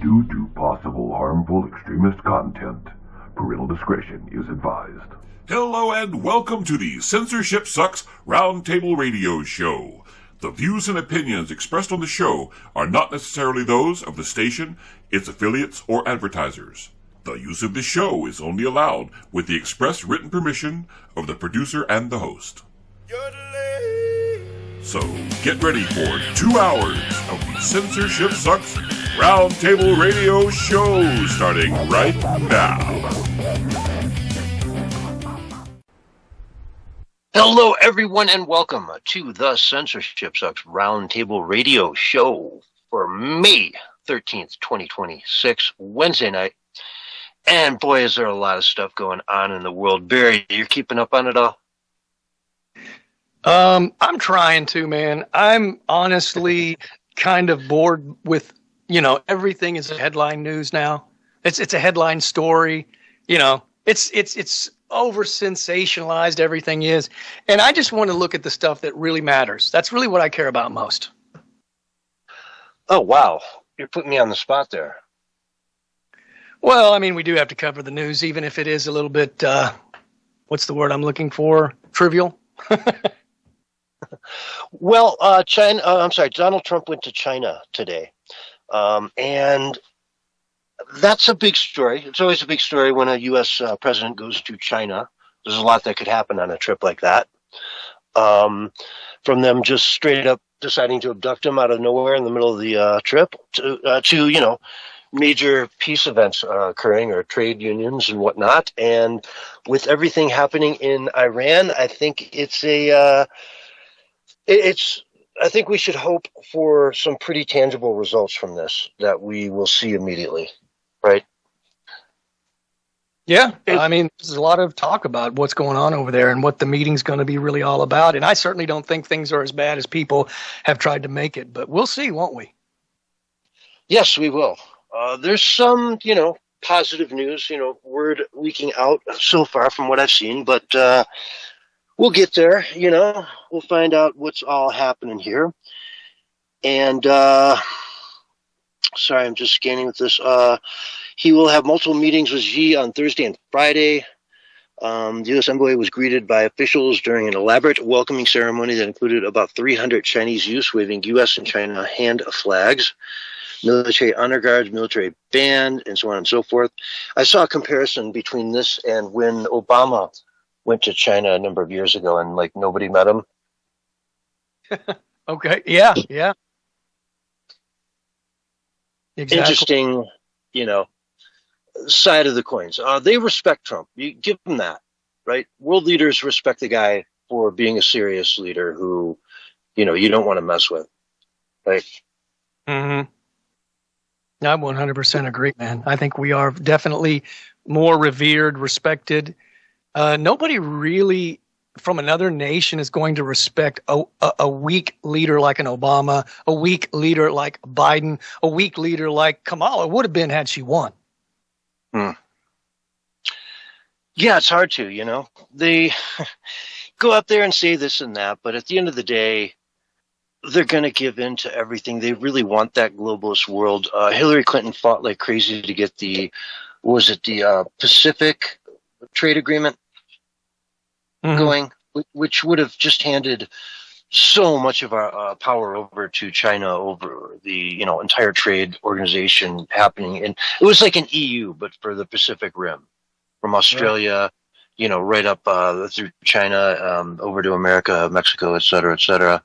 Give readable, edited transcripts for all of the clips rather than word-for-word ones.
Due to possible harmful extremist content, parental discretion is advised. Hello and welcome to the Censorship Sucks Roundtable Radio Show. The views and opinions expressed on the show are not necessarily those of the station, its affiliates, or advertisers. The use of the show is only allowed with the express written permission of the producer and the host. So get ready for 2 hours of the Censorship Sucks Roundtable Radio Show starting right now. Hello, everyone, and welcome to the Censorship Sucks Roundtable Radio Show for May 13th, 2026, Wednesday night. And boy, is there a lot of stuff going on in the world. Barry, you're keeping up on it all? I'm trying to, man. I'm honestly kind of bored with, everything is headline news now. It's a headline story. It's over sensationalized, everything is. And I just want to look at the stuff that really matters. That's really what I care about most. Oh, wow. You're putting me on the spot there. Well, I mean, we do have to cover the news, even if it is a little bit, what's the word I'm looking for? Trivial. Well, Donald Trump went to China today. And that's a big story. It's always a big story when a U.S. president goes to China. There's a lot that could happen on a trip like that. From them just straight up deciding to abduct him out of nowhere in the middle of the trip to major peace events occurring or trade unions and whatnot. And with everything happening in Iran, I think I think we should hope for some pretty tangible results from this that we will see immediately, right? Yeah, I mean, there's a lot of talk about what's going on over there and what the meeting's going to be really all about. And I certainly don't think things are as bad as people have tried to make it, but we'll see, won't we? Yes, we will. There's some, positive news, word leaking out so far from what I've seen, but we'll get there, we'll find out what's all happening here. And, sorry, I'm just scanning with this. He will have multiple meetings with Xi on Thursday and Friday. The U.S. envoy was greeted by officials during an elaborate welcoming ceremony that included about 300 Chinese youths waving U.S. and China hand flags, military honor guards, military band, and so on and so forth. I saw a comparison between this and when Obama went to China a number of years ago and nobody met him. Okay. Yeah. Exactly. Interesting, side of the coins. They respect Trump. You give them that, right? World leaders respect the guy for being a serious leader who, you don't want to mess with, right? Mm-hmm. I 100% agree, man. I think we are definitely more revered, respected. Nobody really from another nation is going to respect a weak leader like an Obama, a weak leader like Biden, a weak leader like Kamala would have been had she won. Yeah, it's hard to, They go up there and say this and that, but at the end of the day, they're going to give in to everything. They really want that globalist world. Hillary Clinton fought like crazy to get the Pacific trade agreement going, which would have just handed so much of our power over to China, over the entire trade organization happening. And it was like an EU, but for the Pacific Rim, from Australia, right up through China, over to America, Mexico, et cetera, et cetera.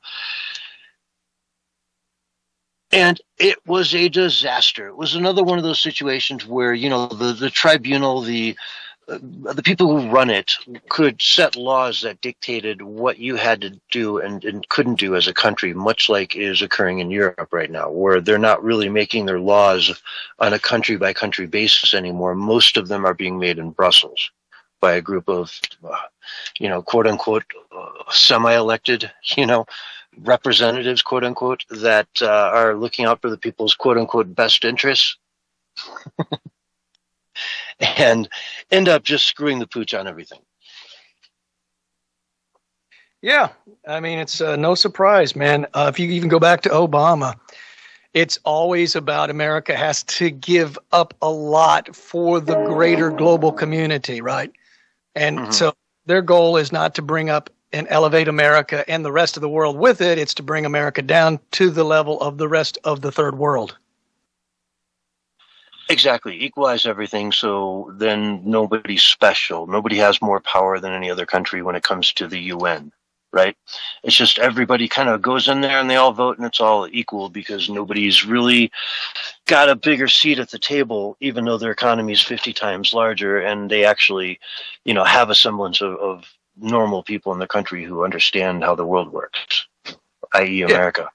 And it was a disaster. It was another one of those situations where, the tribunal, the people who run it could set laws that dictated what you had to do and couldn't do as a country, much like is occurring in Europe right now, where they're not really making their laws on a country-by-country basis anymore. Most of them are being made in Brussels by a group of, quote-unquote, semi-elected, representatives, quote-unquote, that are looking out for the people's, quote-unquote, best interests. And end up just screwing the pooch on everything. Yeah, I mean, it's no surprise, man. If you even go back to Obama, it's always about America has to give up a lot for the greater global community, right? And so their goal is not to bring up and elevate America and the rest of the world with it. It's to bring America down to the level of the rest of the third world. Exactly. Equalize everything so then nobody's special. Nobody has more power than any other country when it comes to the UN, right? It's just everybody kind of goes in there and they all vote and it's all equal because nobody's really got a bigger seat at the table, even though their economy is 50 times larger and they actually, have a semblance of normal people in the country who understand how the world works, i.e. America.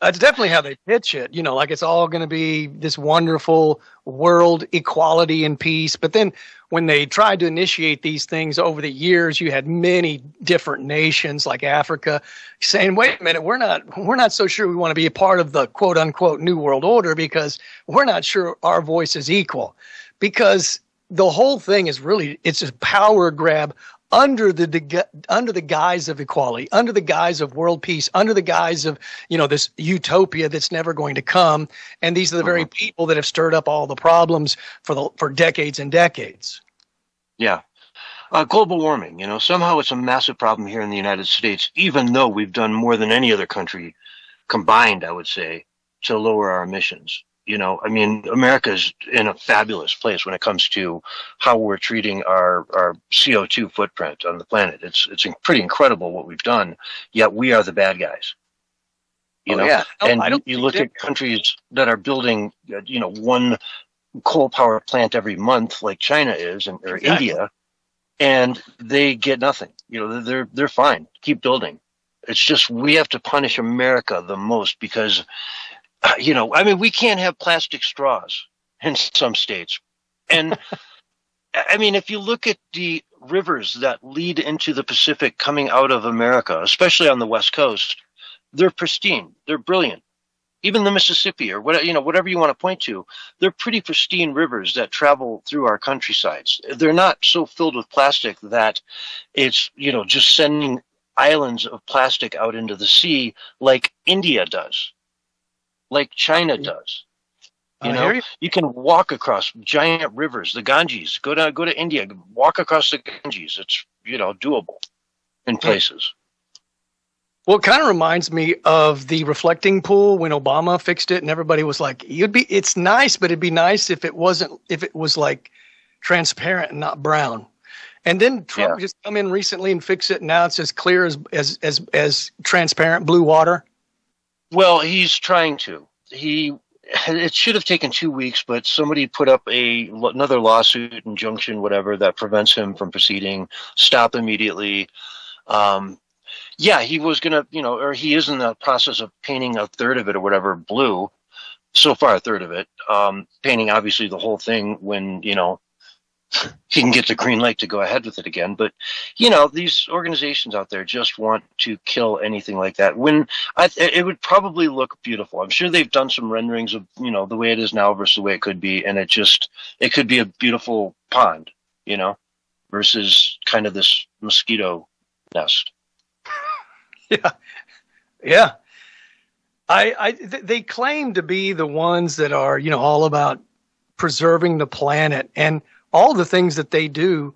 That's definitely how they pitch it, like it's all going to be this wonderful world equality and peace. But then when they tried to initiate these things over the years, you had many different nations like Africa saying, wait a minute, we're not so sure we want to be a part of the quote unquote new world order because we're not sure our voice is equal. Because the whole thing is really, it's a power grab under the guise of equality, under the guise of world peace, under the guise of, this utopia that's never going to come. And these are the very people that have stirred up all the problems for decades and decades. Yeah. Global warming, somehow it's a massive problem here in the United States, even though we've done more than any other country combined, I would say, to lower our emissions. America's in a fabulous place when it comes to how we're treating our CO2 footprint on the planet. It's pretty incredible what we've done, yet we are the bad guys. You look at countries that are building, one coal power plant every month, like China is, or India, and they get nothing. They're fine. Keep building. It's just we have to punish America the most because we can't have plastic straws in some states. And if you look at the rivers that lead into the Pacific coming out of America, especially on the West Coast, they're pristine. They're brilliant. Even the Mississippi or whatever you want to point to, they're pretty pristine rivers that travel through our countrysides. They're not so filled with plastic that it's, just sending islands of plastic out into the sea like India does. Like China does. You can walk across giant rivers, the Ganges. Go to India, walk across the Ganges. It's, doable in places. Well, it kind of reminds me of the reflecting pool when Obama fixed it and everybody was like, it's nice, but it'd be nice if it was like transparent and not brown. And then Trump just come in recently and fix it. And now it's as clear as transparent blue water. Well, he's trying to. It should have taken 2 weeks, but somebody put up another lawsuit, injunction, whatever, that prevents him from proceeding. Stop immediately. He was going to, or he is in the process of painting a third of it or whatever blue. So far, a third of it. Painting, obviously, the whole thing when, he can get the green light to go ahead with it again. But, these organizations out there just want to kill anything like that. It would probably look beautiful. I'm sure they've done some renderings of, the way it is now versus the way it could be. And it could be a beautiful pond, versus kind of this mosquito nest. Yeah. They claim to be the ones that are, all about preserving the planet, and all the things that they do,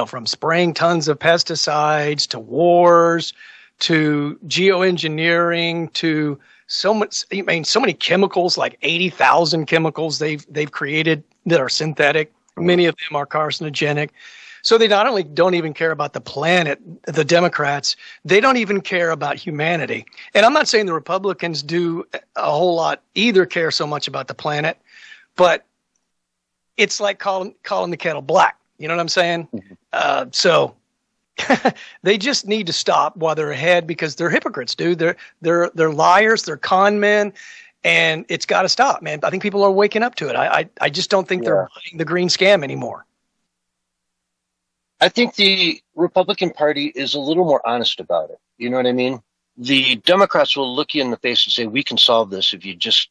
from spraying tons of pesticides to wars to geoengineering to so many chemicals, like 80,000 chemicals they've created that are synthetic. Many of them are carcinogenic. So they not only don't even care about the planet, the Democrats, they don't even care about humanity. And I'm not saying the Republicans do a whole lot either care so much about the planet, but it's like calling the kettle black. You know what I'm saying? So they just need to stop while they're ahead because they're hypocrites, dude. They're liars. They're con men, and it's got to stop, man. I think people are waking up to it. I just don't think they're buying the green scam anymore. I think the Republican Party is a little more honest about it. You know what I mean? The Democrats will look you in the face and say, we can solve this if you just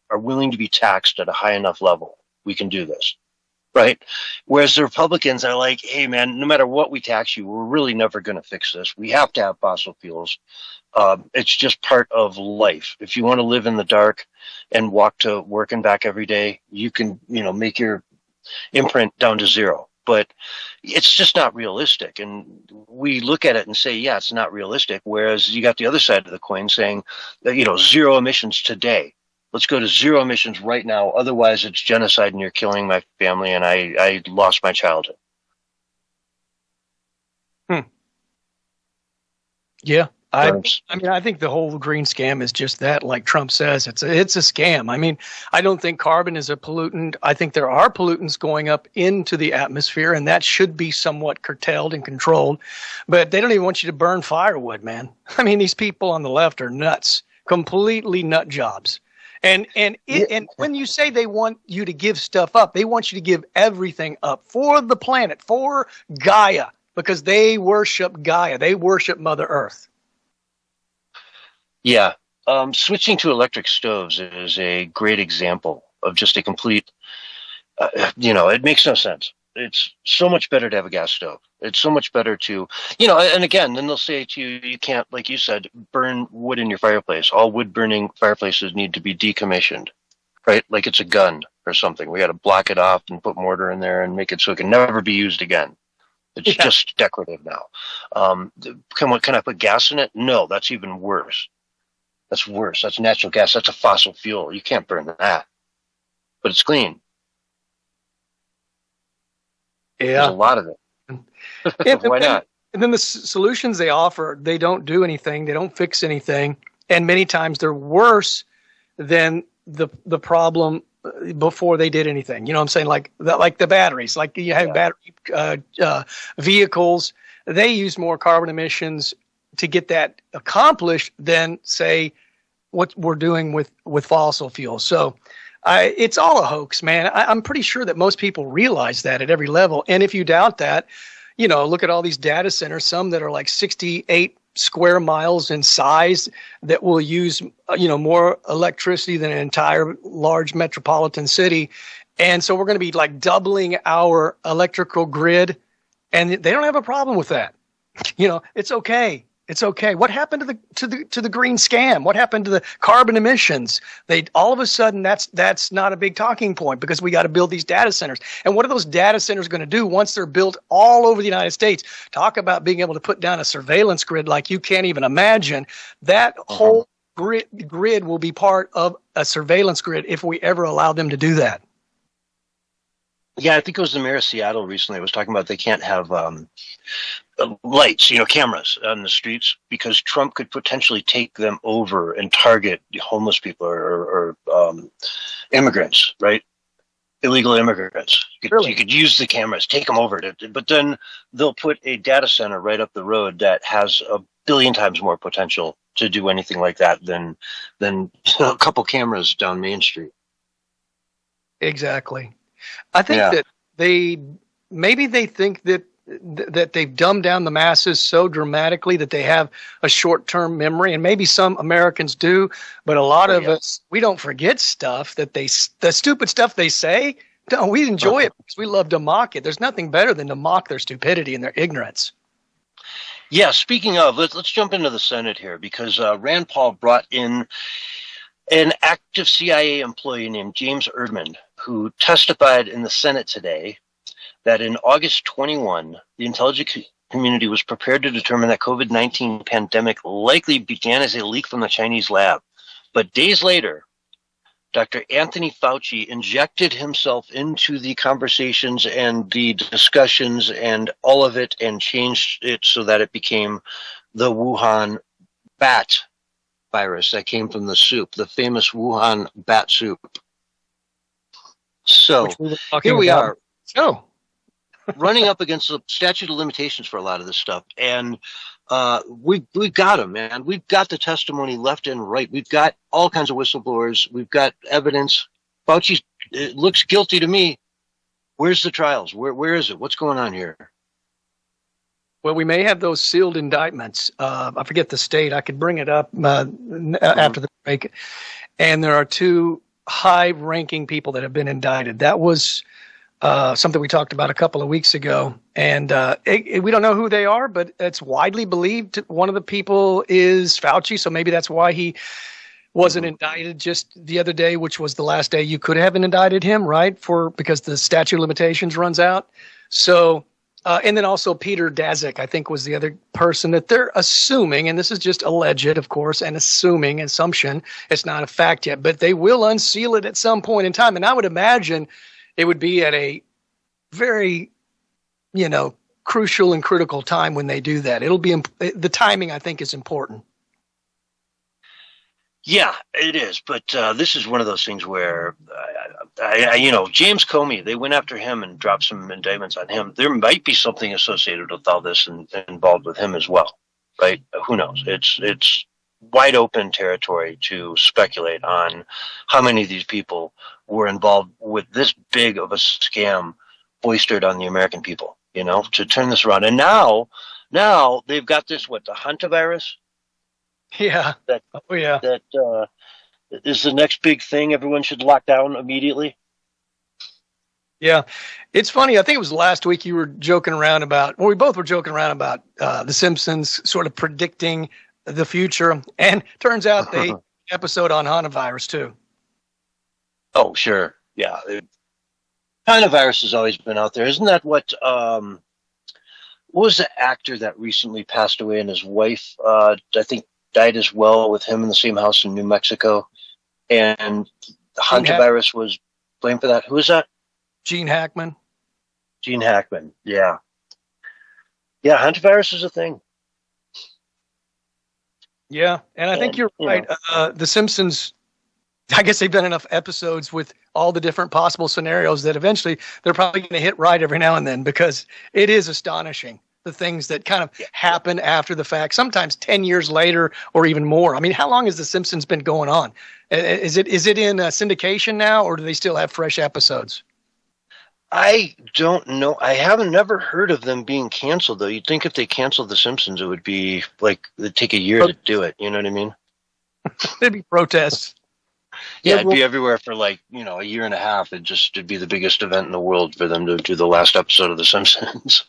are willing to be taxed at a high enough level. We can do this. right? Whereas the Republicans are like, hey, man, no matter what we tax you, we're really never going to fix this. We have to have fossil fuels. It's just part of life. If you want to live in the dark and walk to work and back every day, you can, make your imprint down to zero. But it's just not realistic. And we look at it and say, yeah, it's not realistic. Whereas you got the other side of the coin saying, zero emissions today. Let's go to zero emissions right now. Otherwise, it's genocide and you're killing my family and I lost my childhood. Yeah. I think the whole green scam is just that, like Trump says, it's a scam. I mean, I don't think carbon is a pollutant. I think there are pollutants going up into the atmosphere, and that should be somewhat curtailed and controlled. But they don't even want you to burn firewood, man. I mean, these people on the left are nuts, completely nut jobs. And when you say they want you to give stuff up, they want you to give everything up for the planet, for Gaia, because they worship Gaia. They worship Mother Earth. Yeah. Switching to electric stoves is a great example of just a complete, it makes no sense. It's so much better to have a gas stove. It's so much better to, and again, then they'll say to you, you can't, like you said, burn wood in your fireplace. All wood burning fireplaces need to be decommissioned, right? Like it's a gun or something. We got to block it off and put mortar in there and make it so it can never be used again. It's just decorative now. Can I put gas in it? No, that's even worse. That's worse. That's natural gas. That's a fossil fuel. You can't burn that. But it's clean. Yeah. There's a lot of it. Why not? And then the solutions they offer, they don't do anything. They don't fix anything. And many times they're worse than the problem before they did anything. You know what I'm saying? Like the batteries. Like you have battery vehicles. They use more carbon emissions to get that accomplished than, say, what we're doing with fossil fuels. So it's all a hoax, man. I'm pretty sure that most people realize that at every level. And if you doubt that, look at all these data centers, some that are like 68 square miles in size that will use, more electricity than an entire large metropolitan city. And so we're going to be like doubling our electrical grid. And they don't have a problem with that. It's okay. It's okay. What happened to the green scam? What happened to the carbon emissions? They all of a sudden that's not a big talking point because we got to build these data centers. And what are those data centers going to do once they're built all over the United States? Talk about being able to put down a surveillance grid like you can't even imagine. That whole grid will be part of a surveillance grid if we ever allow them to do that. Yeah, I think it was the mayor of Seattle recently was talking about they can't have lights, cameras on the streets because Trump could potentially take them over and target homeless people or immigrants, right? Illegal immigrants. You could use the cameras, take them over, but then they'll put a data center right up the road that has a billion times more potential to do anything like that than a couple cameras down Main Street. Exactly. I think that they think that they've dumbed down the masses so dramatically that they have a short-term memory, and maybe some Americans do, but a lot of us, we don't forget stuff the stupid stuff they say. No, we enjoy it because we love to mock it. There's nothing better than to mock their stupidity and their ignorance. Yeah, speaking of, let's jump into the Senate here because Rand Paul brought in an active CIA employee named James Erdman, who testified in the Senate today that in August 21, the intelligence community was prepared to determine that COVID-19 pandemic likely began as a leak from the Chinese lab. But days later, Dr. Anthony Fauci injected himself into the conversations and the discussions and all of it and changed it so that it became the Wuhan bat virus that came from the soup, the famous Wuhan bat soup. So here we are. Oh. Running up against the statute of limitations for a lot of this stuff. And we've got them, man. We've got the testimony left and right. We've got all kinds of whistleblowers. We've got evidence. Fauci looks guilty to me. Where's the trials? Where is it? What's going on here? Well, we may have those sealed indictments. I forget the state. I could bring it up after the break. And there are two high-ranking people that have been indicted. That was something we talked about a couple of weeks ago. And we don't know who they are, but it's widely believed one of the people is Fauci. So maybe that's why he wasn't indicted just the other day, which was the last day you could have indicted him, right? Because the statute of limitations runs out. So, and then also Peter Daszak, I think, was the other person that they're assuming, and this is just alleged, of course, and assumption. It's not a fact yet, but they will unseal it at some point in time. And I would imagine it would be at a very, crucial and critical time when they do that. It'll be the timing, I think, is important. Yeah, it is. But this is one of those things where, James Comey, they went after him and dropped some indictments on him. There might be something associated with all this and involved with him as well, right? Who knows? It's wide open territory to speculate on how many of these people were involved with this big of a scam foisted on the American people, to turn this around. And now they've got this, the hantavirus? Yeah. That is the next big thing everyone should lock down immediately. Yeah. It's funny. I think it was last week you were joking around we both were joking around about The Simpsons sort of predicting the future. And turns out they episode on hantavirus too. Oh, sure. Yeah. Hantavirus has always been out there. Isn't that what was the actor that recently passed away and his wife, I think, died as well with him in the same house in New Mexico, and the hantavirus was blamed for that. Who is that? Gene Hackman. Gene Hackman. Yeah. Yeah. Hantavirus is a thing. Yeah. And I think you're right. The Simpsons, I guess they've done enough episodes with all the different possible scenarios that eventually they're probably going to hit right every now and then, because it is astonishing. The things that kind of happen after the fact, sometimes 10 years later or even more. I mean, how long has The Simpsons been going on? Is it in syndication now, or do they still have fresh episodes? I don't know. I haven't never heard of them being canceled, though. You'd think if they canceled The Simpsons, it would be it'd take a year to do it. You know what I mean? There'd be protests. Yeah, it'd be everywhere for a year and a half. It'd be the biggest event in the world for them to do the last episode of The Simpsons.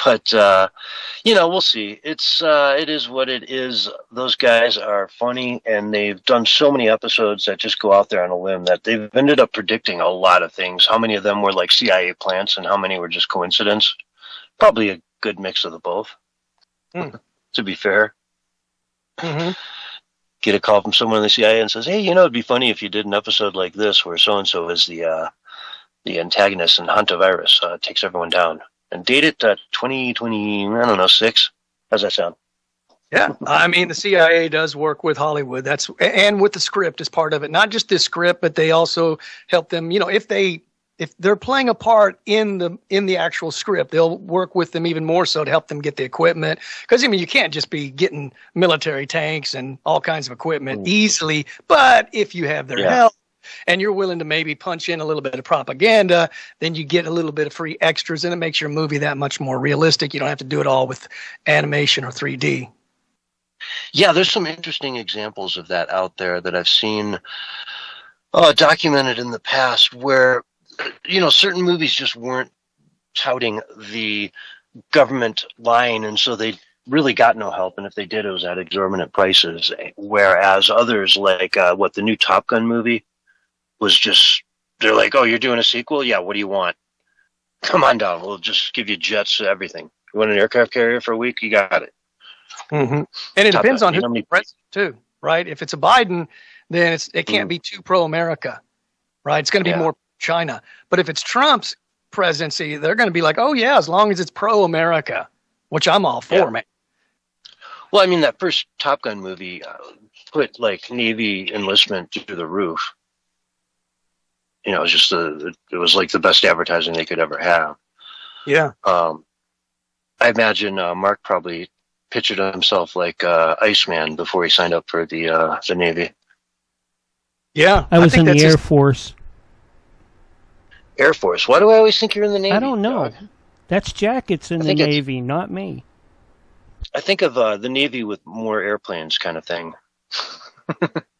But we'll see. It is what it is. Those guys are funny, and they've done so many episodes that just go out there on a limb that they've ended up predicting a lot of things. How many of them were like CIA plants, and how many were just coincidence? Probably a good mix of the both. To be fair. Mm-hmm. Get a call from someone in the CIA and says, "Hey, it'd be funny if you did an episode like this where so-and-so is the antagonist and hantavirus takes everyone down, and date it 2026. How's that sound?" Yeah, I mean, the CIA does work with Hollywood. And with the script as part of it. Not just the script, but they also help them. If they're playing a part in the actual script, they'll work with them even more so to help them get the equipment. Because you can't just be getting military tanks and all kinds of equipment easily. But if you have their help and you're willing to maybe punch in a little bit of propaganda, then you get a little bit of free extras, and it makes your movie that much more realistic. You don't have to do it all with animation or 3D. Yeah, there's some interesting examples of that out there that I've seen documented in the past where certain movies just weren't touting the government line, and so they really got no help. And if they did, it was at exorbitant prices. Whereas others, like the new Top Gun movie, was just, they're like, "Oh, you're doing a sequel? Yeah, what do you want? Come on down. We'll just give you jets, everything. You want an aircraft carrier for a week? You got it." Mm-hmm. And it depends on who's president too, right? If it's a Biden, then it can't be too pro-America, right? It's going to be more China. But if it's Trump's presidency, they're going to be like, "Oh yeah, as long as it's pro-America," which I'm all for, man. Well, I mean, that first Top Gun movie put Navy enlistment through the roof. It was just it was like the best advertising they could ever have. Yeah. I imagine Mark probably pictured himself like Iceman before he signed up for the Navy. Yeah, I was in the Air Force. Air Force. Why do I always think you're in the Navy? I don't know. Dog? That's jackets in the Navy, not me. I think of the Navy with more airplanes kind of thing.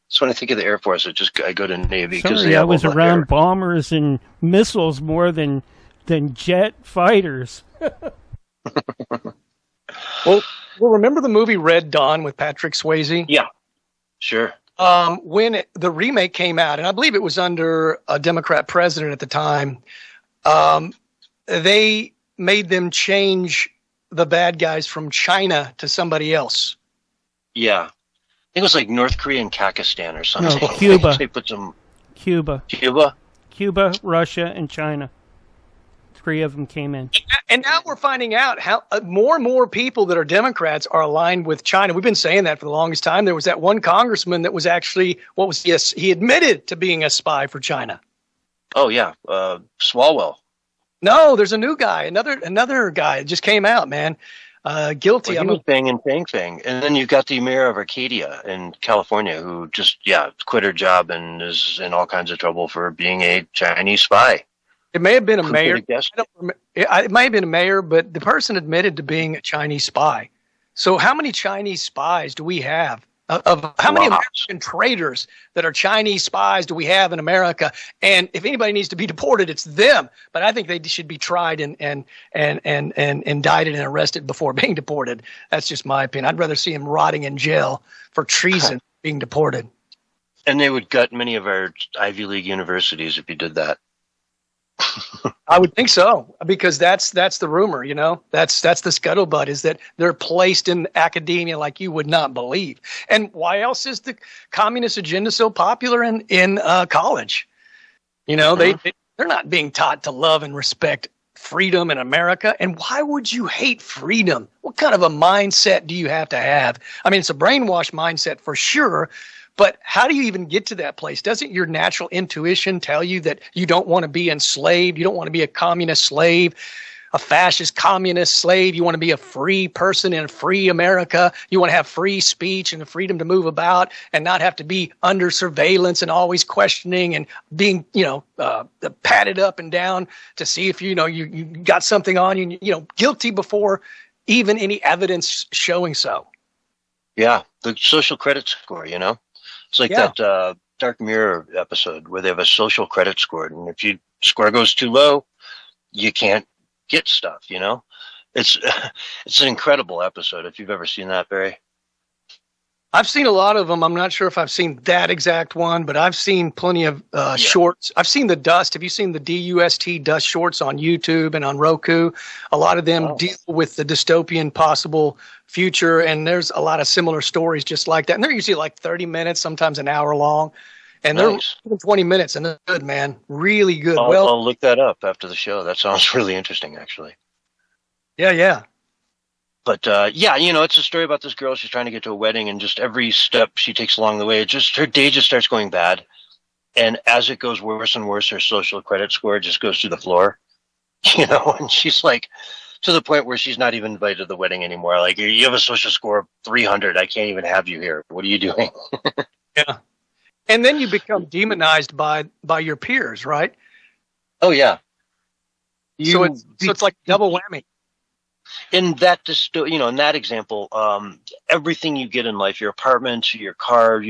So when I think of the Air Force, I go to Navy. Sorry, I was around bombers and missiles more than jet fighters. Well, remember the movie Red Dawn with Patrick Swayze? Yeah, sure. When the remake came out, and I believe it was under a Democrat president at the time, they made them change the bad guys from China to somebody else. Yeah. I think it was like North Korea and Pakistan or something. No, Cuba. They put some... Cuba, Russia, and China. 3 of them came in. And now we're finding out how more and more people that are Democrats are aligned with China. We've been saying that for the longest time. There was that one congressman that was actually, he admitted to being a spy for China. Oh, yeah. Swalwell. No, there's a new guy, another guy just came out, man. Guilty. Well, he was banging Fang. And then you've got the mayor of Arcadia in California who just, quit her job and is in all kinds of trouble for being a Chinese spy. It may have been a mayor. It might have been a mayor, but the person admitted to being a Chinese spy. So how many Chinese spies do we have? Of how many American traitors that are Chinese spies do we have in America? And if anybody needs to be deported, it's them. But I think they should be tried and indicted and arrested before being deported. That's just my opinion. I'd rather see them rotting in jail for treason being deported. And they would gut many of our Ivy League universities if you did that. I would think so, because that's the rumor, that's the scuttlebutt, is that they're placed in academia like you would not believe. And why else is the communist agenda so popular in college? They're not being taught to love and respect freedom in America. And why would you hate freedom? What kind of a mindset do you have to have? I mean, it's a brainwashed mindset for sure. But how do you even get to that place? Doesn't your natural intuition tell you that you don't want to be enslaved? You don't want to be a communist slave, a fascist communist slave. You want to be a free person in a free America. You want to have free speech and the freedom to move about and not have to be under surveillance and always questioning and being, patted up and down to see if, you got something on you, guilty before even any evidence showing so. Yeah, the social credit score, It's like that Dark Mirror episode where they have a social credit score, and if your score goes too low, you can't get stuff. It's an incredible episode. If you've ever seen that, Barry. I've seen a lot of them. I'm not sure if I've seen that exact one, but I've seen plenty of shorts. I've seen the Dust. Have you seen the DUST Dust shorts on YouTube and on Roku? A lot of them deal with the dystopian possible future, and there's a lot of similar stories just like that. And they're usually like 30 minutes, sometimes an hour long. And they're 20 minutes, and they're good, man. Really good. I'll look that up after the show. That sounds really interesting, actually. Yeah. But, it's a story about this girl. She's trying to get to a wedding, and just every step she takes along the way, her day just starts going bad. And as it goes worse and worse, her social credit score just goes through the floor, and she's like, to the point where she's not even invited to the wedding anymore. Like, you have a social score of 300. I can't even have you here. What are you doing? Yeah. And then you become demonized by your peers, right? Oh, yeah. So it's like double whammy. In that in that example, everything you get in life, your apartment, your car,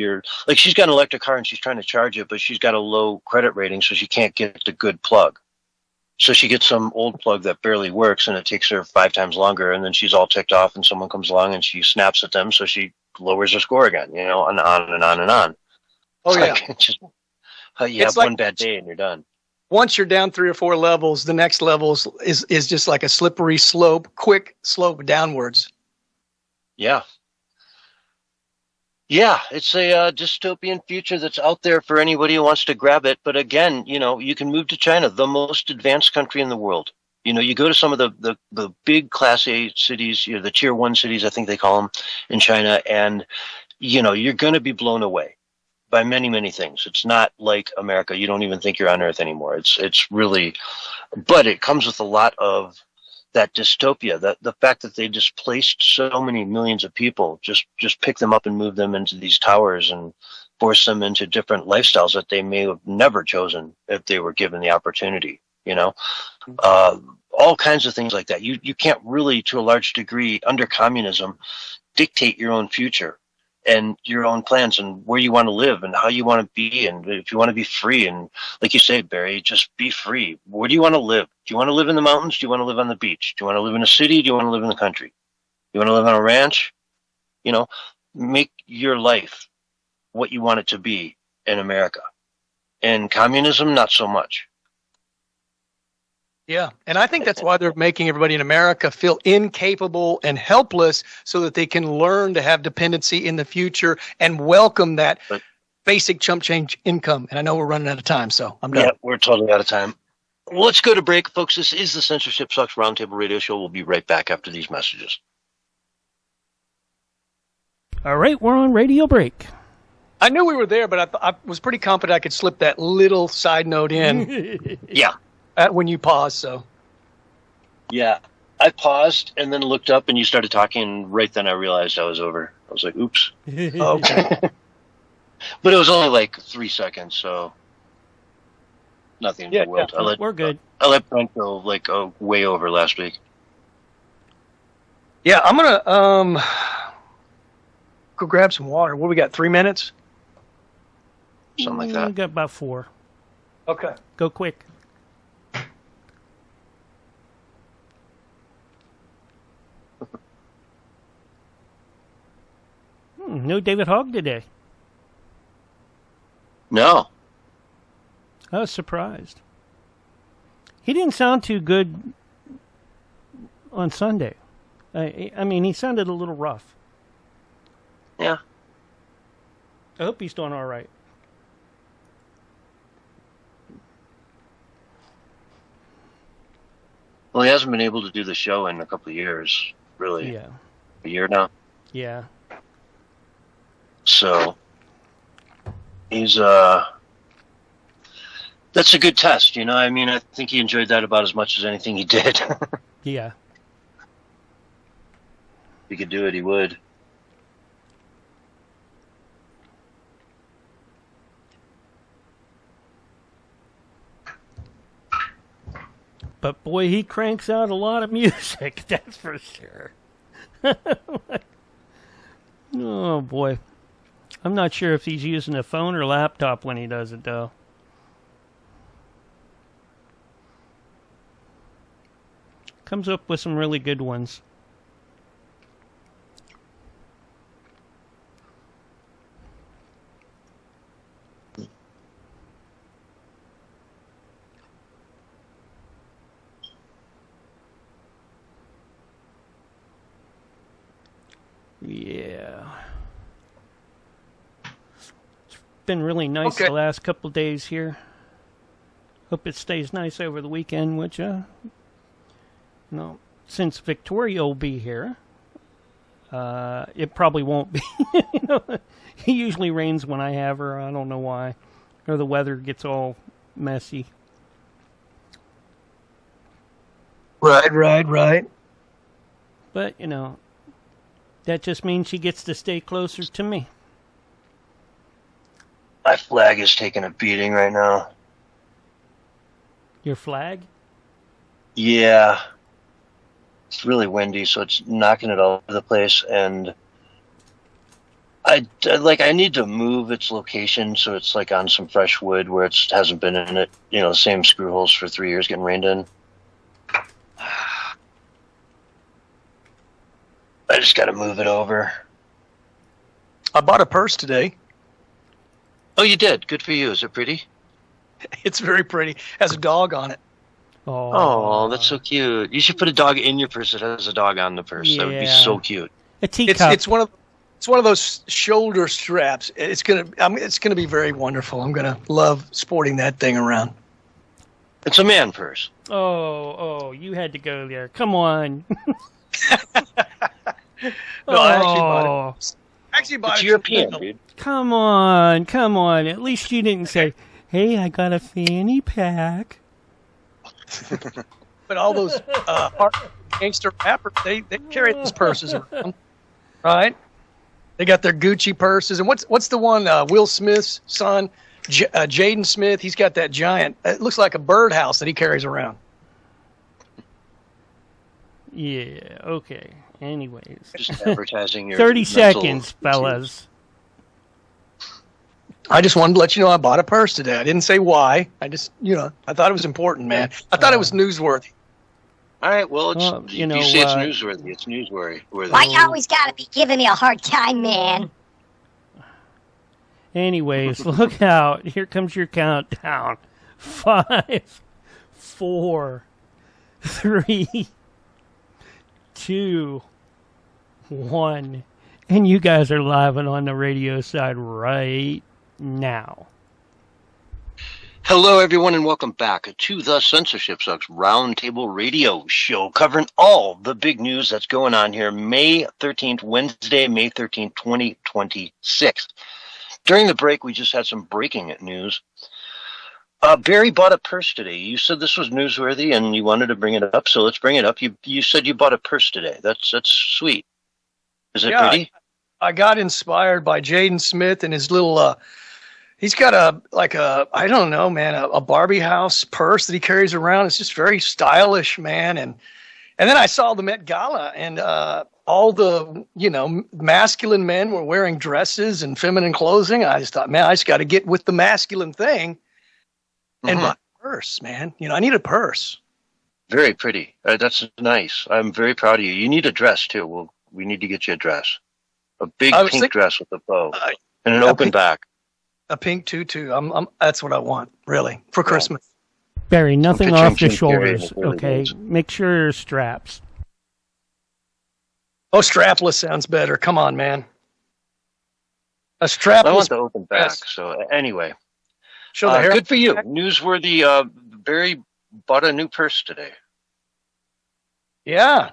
she's got an electric car and she's trying to charge it, but she's got a low credit rating, so she can't get the good plug. So she gets some old plug that barely works, and it takes her 5 times longer, and then she's all ticked off, and someone comes along and she snaps at them, so she lowers her score again, and on and on and on. Oh, it's you have one bad day and you're done. Once you're down 3 or 4 levels, the next level is just like a slippery slope, quick slope downwards. Yeah. Yeah, it's a dystopian future that's out there for anybody who wants to grab it. But again, you can move to China, the most advanced country in the world. You go to some of the big Class A cities, the Tier 1 cities, I think they call them, in China, and, you're going to be blown away by many, many things. It's not like America. You don't even think you're on Earth anymore. It's really, but it comes with a lot of that dystopia, the fact that they displaced so many millions of people, just pick them up and move them into these towers and force them into different lifestyles that they may have never chosen if they were given the opportunity, all kinds of things like that. You can't really, to a large degree, under communism, dictate your own future. and your own plans and where you want to live and how you want to be, and if you want to be free. And like you say, Barry, just be free. Where do you want to live? Do you want to live in the mountains? Do you want to live on the beach? Do you want to live in a city? Do you want to live in the country? Do you want to live on a ranch? You know, make your life what you want it to be in America. And communism, not so much. Yeah, and I think that's why they're making everybody in America feel incapable and helpless so that they can learn to have dependency in the future and welcome that basic chump change income. And I know we're running out of time, so I'm done. Yeah, we're totally out of time. Well, let's go to break, folks. This is the Censorship Sucks Roundtable Radio Show. We'll be right back after these messages. All right, we're on radio break. I knew we were there, but I was pretty confident I could slip that little side note in. Yeah. When you paused, so. Yeah, I paused and then looked up and you started talking, and right then I realized I was over. I was like, oops. Okay. But it was only like 3 seconds, so nothing in the world. Yeah, we're good. I let Brent go like way over last week. Yeah, I'm going to go grab some water. What, we got 3 minutes? Something like that. We got about 4. Okay. Go quick. No David Hogg today. No. I was surprised. He didn't sound too good on Sunday. I mean, he sounded a little rough. Yeah. I hope he's doing all right. Well, he hasn't been able to do the show in a couple of years, really. Yeah. A year now. Yeah. So he's that's a good test, you know. I mean, I think he enjoyed that about as much as anything he did. Yeah. If he could do it, he would. But boy, he cranks out a lot of music, that's for sure. Oh boy. I'm not sure if he's using a phone or laptop when he does it, though. Comes up with some really good ones. Yeah. Been really nice the last couple days here. Hope it stays nice over the weekend, which no, since Victoria will be here, it probably won't be. You know, it usually rains when I have her. I don't know why, or the weather gets all messy. Right. But you know, that just means she gets to stay closer to me. My flag is taking a beating right now. Your flag? Yeah. It's really windy, so it's knocking it all over the place, and I need to move its location so it's like on some fresh wood where it hasn't been in it. You know, the same screw holes for 3 years getting rained in. I just got to move it over. I bought a purse today. Oh, you did? Good for you. Is it pretty? It's very pretty. Has a dog on it. Oh, that's so cute. You should put a dog in your purse that has a dog on the purse. Yeah. That would be so cute. A teacup. It's one of those shoulder straps. It's gonna be very wonderful. I'm gonna love sporting that thing around. It's a man purse. Oh, you had to go there. Come on. No, I actually bought it. It's European, dude. Come on. At least you didn't say, "Hey, I got a fanny pack." But all those gangster rappers, they carry those purses around, right? They got their Gucci purses, and what's the one? Will Smith's son, Jaden Smith. He's got that giant. It looks like a birdhouse that he carries around. Yeah. Okay. Anyways, Just advertising your 30 seconds, fellas. I just wanted to let you know I bought a purse today. I didn't say why. I just, I thought it was important, man. I thought it was newsworthy. All right, well, you say it's newsworthy. It's newsworthy. Why you always gotta be giving me a hard time, man? Anyways, look out. Here comes your countdown. 5, 4, 3, 2, 1. And you guys are live and on the radio side right now. Hello, everyone, and welcome back to the Censorship Sucks Roundtable Radio Show, covering all the big news that's going on here, May 13th, Wednesday, May 13th, 2026. During the break, we just had some breaking news. Barry bought a purse today. You said this was newsworthy, and you wanted to bring it up, so let's bring it up. You said you bought a purse today. That's sweet. Is it pretty? I got inspired by Jaden Smith and his little... He's got I don't know, man, a Barbie house purse that he carries around. It's just very stylish, man. And then I saw the Met Gala, and all the, masculine men were wearing dresses and feminine clothing. I just thought, man, I just got to get with the masculine thing and buy a purse, man. I need a purse. Very pretty. That's nice. I'm very proud of you. You need a dress, too. We need to get you a dress. A big pink dress with a bow and an open back. A pink tutu. That's what I want, really, for Christmas. Barry, nothing off the shoulders, okay? Make sure your straps. Oh, strapless sounds better. Come on, man. A strapless. I want the open back. So anyway, show the hair. Good for you. Newsworthy. Barry bought a new purse today. Yeah,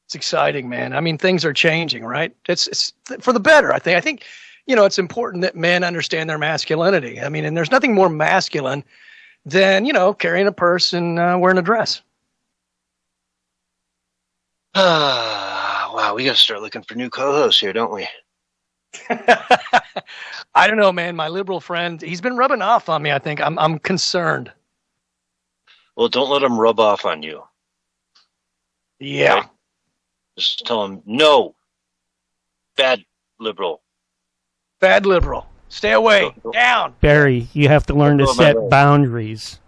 it's exciting, man. I mean, things are changing, right? It's for the better. I think. It's important that men understand their masculinity. I mean, and there's nothing more masculine than, carrying a purse and wearing a dress. Wow, we got to start looking for new co-hosts here, don't we? I don't know, man. My liberal friend, he's been rubbing off on me, I think. I'm concerned. Well, don't let him rub off on you. Yeah. Right? Just tell him, no. Bad liberal. Bad liberal. Stay away. Down. Barry, you have to learn to set boundaries.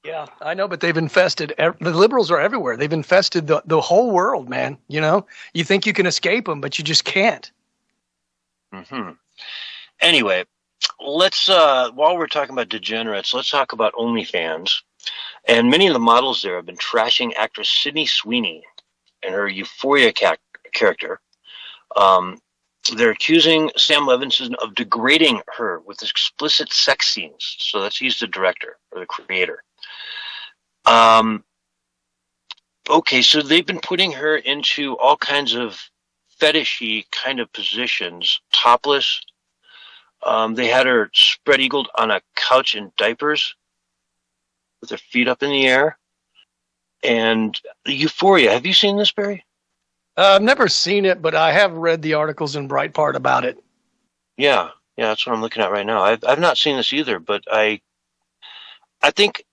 Yeah, I know, but they've infested. The liberals are everywhere. They've infested the whole world, man. You think you can escape them, but you just can't. Mm-hmm. Anyway, let's, while we're talking about degenerates, let's talk about OnlyFans. And many of the models there have been trashing actress Sydney Sweeney and her Euphoria character. They're accusing Sam Levinson of degrading her with explicit sex scenes. So he's the director or the creator. Okay, so they've been putting her into all kinds of fetishy kind of positions, topless. They had her spread-eagled on a couch in diapers with her feet up in the air. And Euphoria, have you seen this, Barry? I've never seen it, but I have read the articles in Breitbart about it. Yeah, that's what I'm looking at right now. I've not seen this either, but I think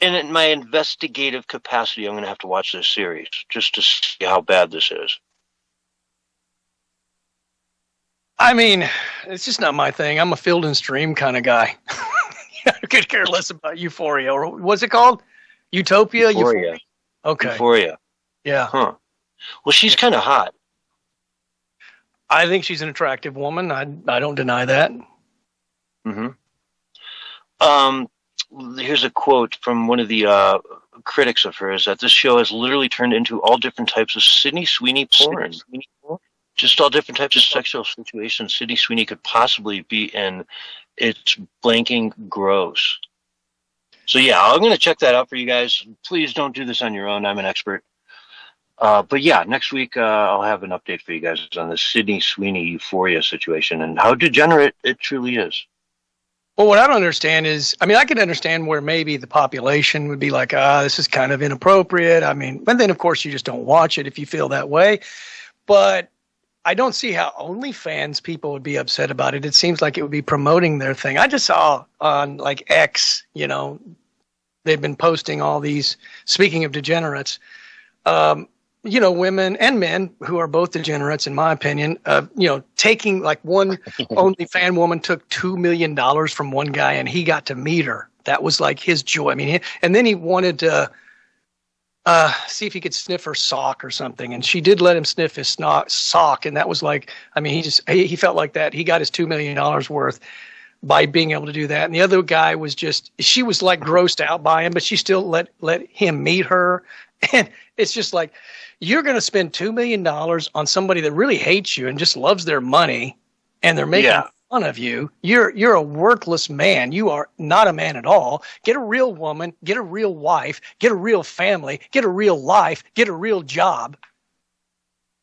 in my investigative capacity, I'm going to have to watch this series just to see how bad this is. I mean, it's just not my thing. I'm a Field and Stream kind of guy. I could care less about Euphoria. Or what's it called? Utopia? Euphoria. Okay. Euphoria. Yeah. Huh. Well, she's kind of hot. I think she's an attractive woman. I don't deny that. Mm-hmm. Here's a quote from one of the critics of hers, that this show has literally turned into all different types of Sydney Sweeney porn. Just all different types of sexual situations Sydney Sweeney could possibly be in. It's blanking gross. So yeah, I'm going to check that out for you guys. Please don't do this on your own. I'm an expert. But yeah, next week I'll have an update for you guys on the Sydney Sweeney Euphoria situation and how degenerate it truly is. Well, what I don't understand is, I mean, I can understand where maybe the population would be like, this is kind of inappropriate. I mean, but then of course you just don't watch it if you feel that way. But I don't see how OnlyFans people would be upset about it. It seems like it would be promoting their thing. I just saw on like X, they've been posting all these, speaking of degenerates, women and men who are both degenerates, in my opinion, taking like one OnlyFans woman took $2 million from one guy and he got to meet her. That was like his joy. I mean, and then he wanted to see if he could sniff her sock or something. And she did let him sniff his sock. And that was like, I mean, he felt like that. He got his $2 million worth by being able to do that. And the other guy was she was like grossed out by him, but she still let him meet her. And it's just like, you're going to spend $2 million on somebody that really hates you and just loves their money, and they're making fun of you. You're a worthless man. You are not a man at all. Get a real woman, get a real wife, get a real family, get a real life, get a real job.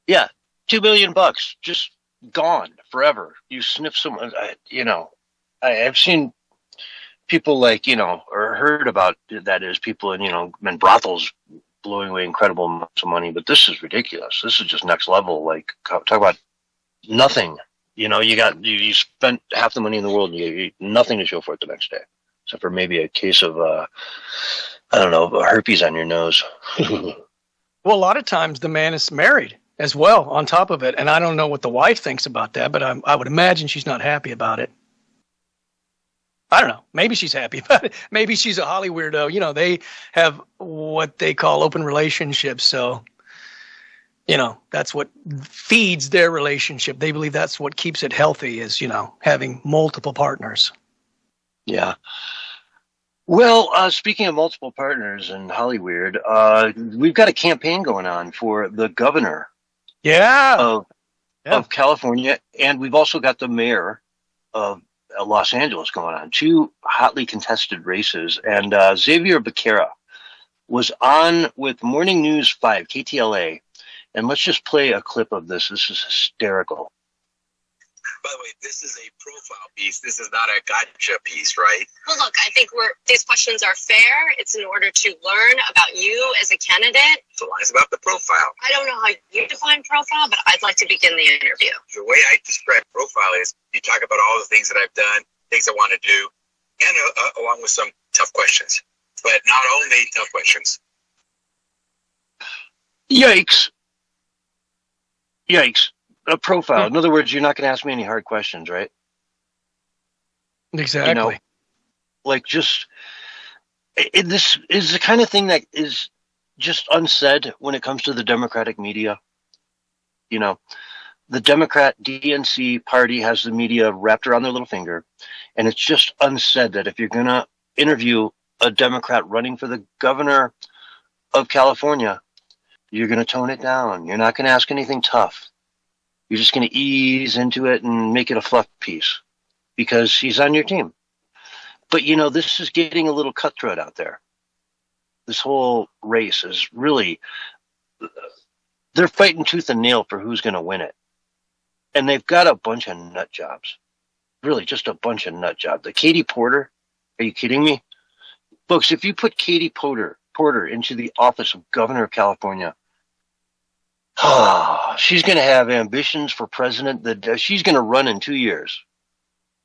Yeah, $2 million just gone forever. You sniff someone, I've seen people or heard about that is people in brothels blowing away incredible amounts of money, but this is ridiculous. This is just next level. Like, talk about nothing. You spent half the money in the world and you nothing to show for it the next day, except for maybe a case of herpes on your nose. Well, a lot of times the man is married as well on top of it, and I don't know what the wife thinks about that, but I would imagine she's not happy about it. I don't know. Maybe she's happy about it. Maybe she's a Holly weirdo. They have what they call open relationships. So, that's what feeds their relationship. They believe that's what keeps it healthy is, having multiple partners. Yeah. Well, speaking of multiple partners and Holly weird, we've got a campaign going on for the governor of California. And we've also got the mayor of Los Angeles going on, two hotly contested races. And Xavier Becerra was on with Morning News 5, KTLA. And let's just play a clip of this. This is hysterical. By the way, this is a profile piece. This is not a gotcha piece, right? Well, look, I think these questions are fair. It's in order to learn about you as a candidate. So it's about the profile. I don't know how you define profile, but I'd like to begin the interview. The way I describe profile is you talk about all the things that I've done, things I want to do, and along with some tough questions. But not only tough questions. Yikes. A profile. In other words, you're not going to ask me any hard questions, right? Exactly. This is the kind of thing that is just unsaid when it comes to the Democratic media. The Democrat DNC party has the media wrapped around their little finger, and it's just unsaid that if you're going to interview a Democrat running for the governor of California, you're going to tone it down. You're not going to ask anything tough. You're just going to ease into it and make it a fluff piece because he's on your team. But, this is getting a little cutthroat out there. This whole race is really, they're fighting tooth and nail for who's going to win it. And they've got a bunch of nut jobs. Really, just a bunch of nut jobs. The Katie Porter, are you kidding me? Folks, if you put Katie Porter into the office of governor of California, she's going to have ambitions for president that she's going to run in 2 years.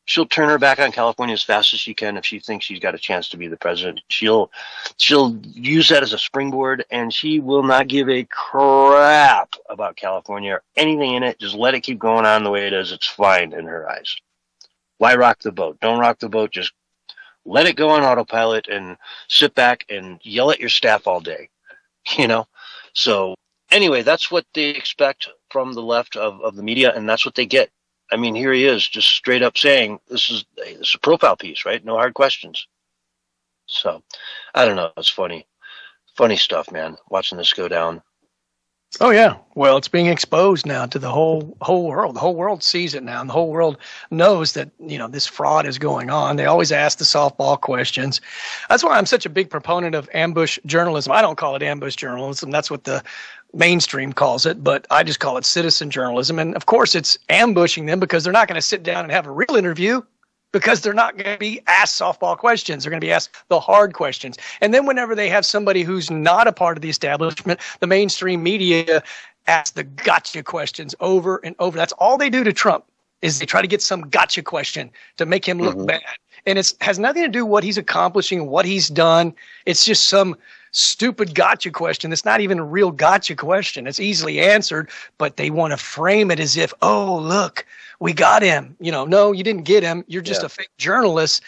She'll turn her back on California as fast as she can if she thinks she's got a chance to be the president. She'll use that as a springboard, and she will not give a crap about California or anything in it. Just let it keep going on the way it is. It's fine in her eyes. Why rock the boat? Don't rock the boat. Just let it go on autopilot and sit back and yell at your staff all day. So anyway, that's what they expect from the left of the media, and that's what they get. I mean, here he is just straight up saying this is a profile piece, right? No hard questions. So I don't know. It's funny stuff, man, watching this go down. Oh, yeah. Well, it's being exposed now to the whole world. The whole world sees it now, and the whole world knows that, this fraud is going on. They always ask the softball questions. That's why I'm such a big proponent of ambush journalism. I don't call it ambush journalism. That's what the mainstream calls it, but I just call it citizen journalism. And, of course, it's ambushing them because they're not going to sit down and have a real interview, because they're not going to be asked softball questions. They're going to be asked the hard questions. And then whenever they have somebody who's not a part of the establishment, the mainstream media asks the gotcha questions over and over. That's all they do to Trump, is they try to get some gotcha question to make him look bad. and it has nothing to do with what he's accomplishing, what he's done. It's just some stupid gotcha question that's not even a real gotcha question. It's easily answered, but they want to frame it as if, oh, look, we got him. No, you didn't get him. You're just a fake journalist.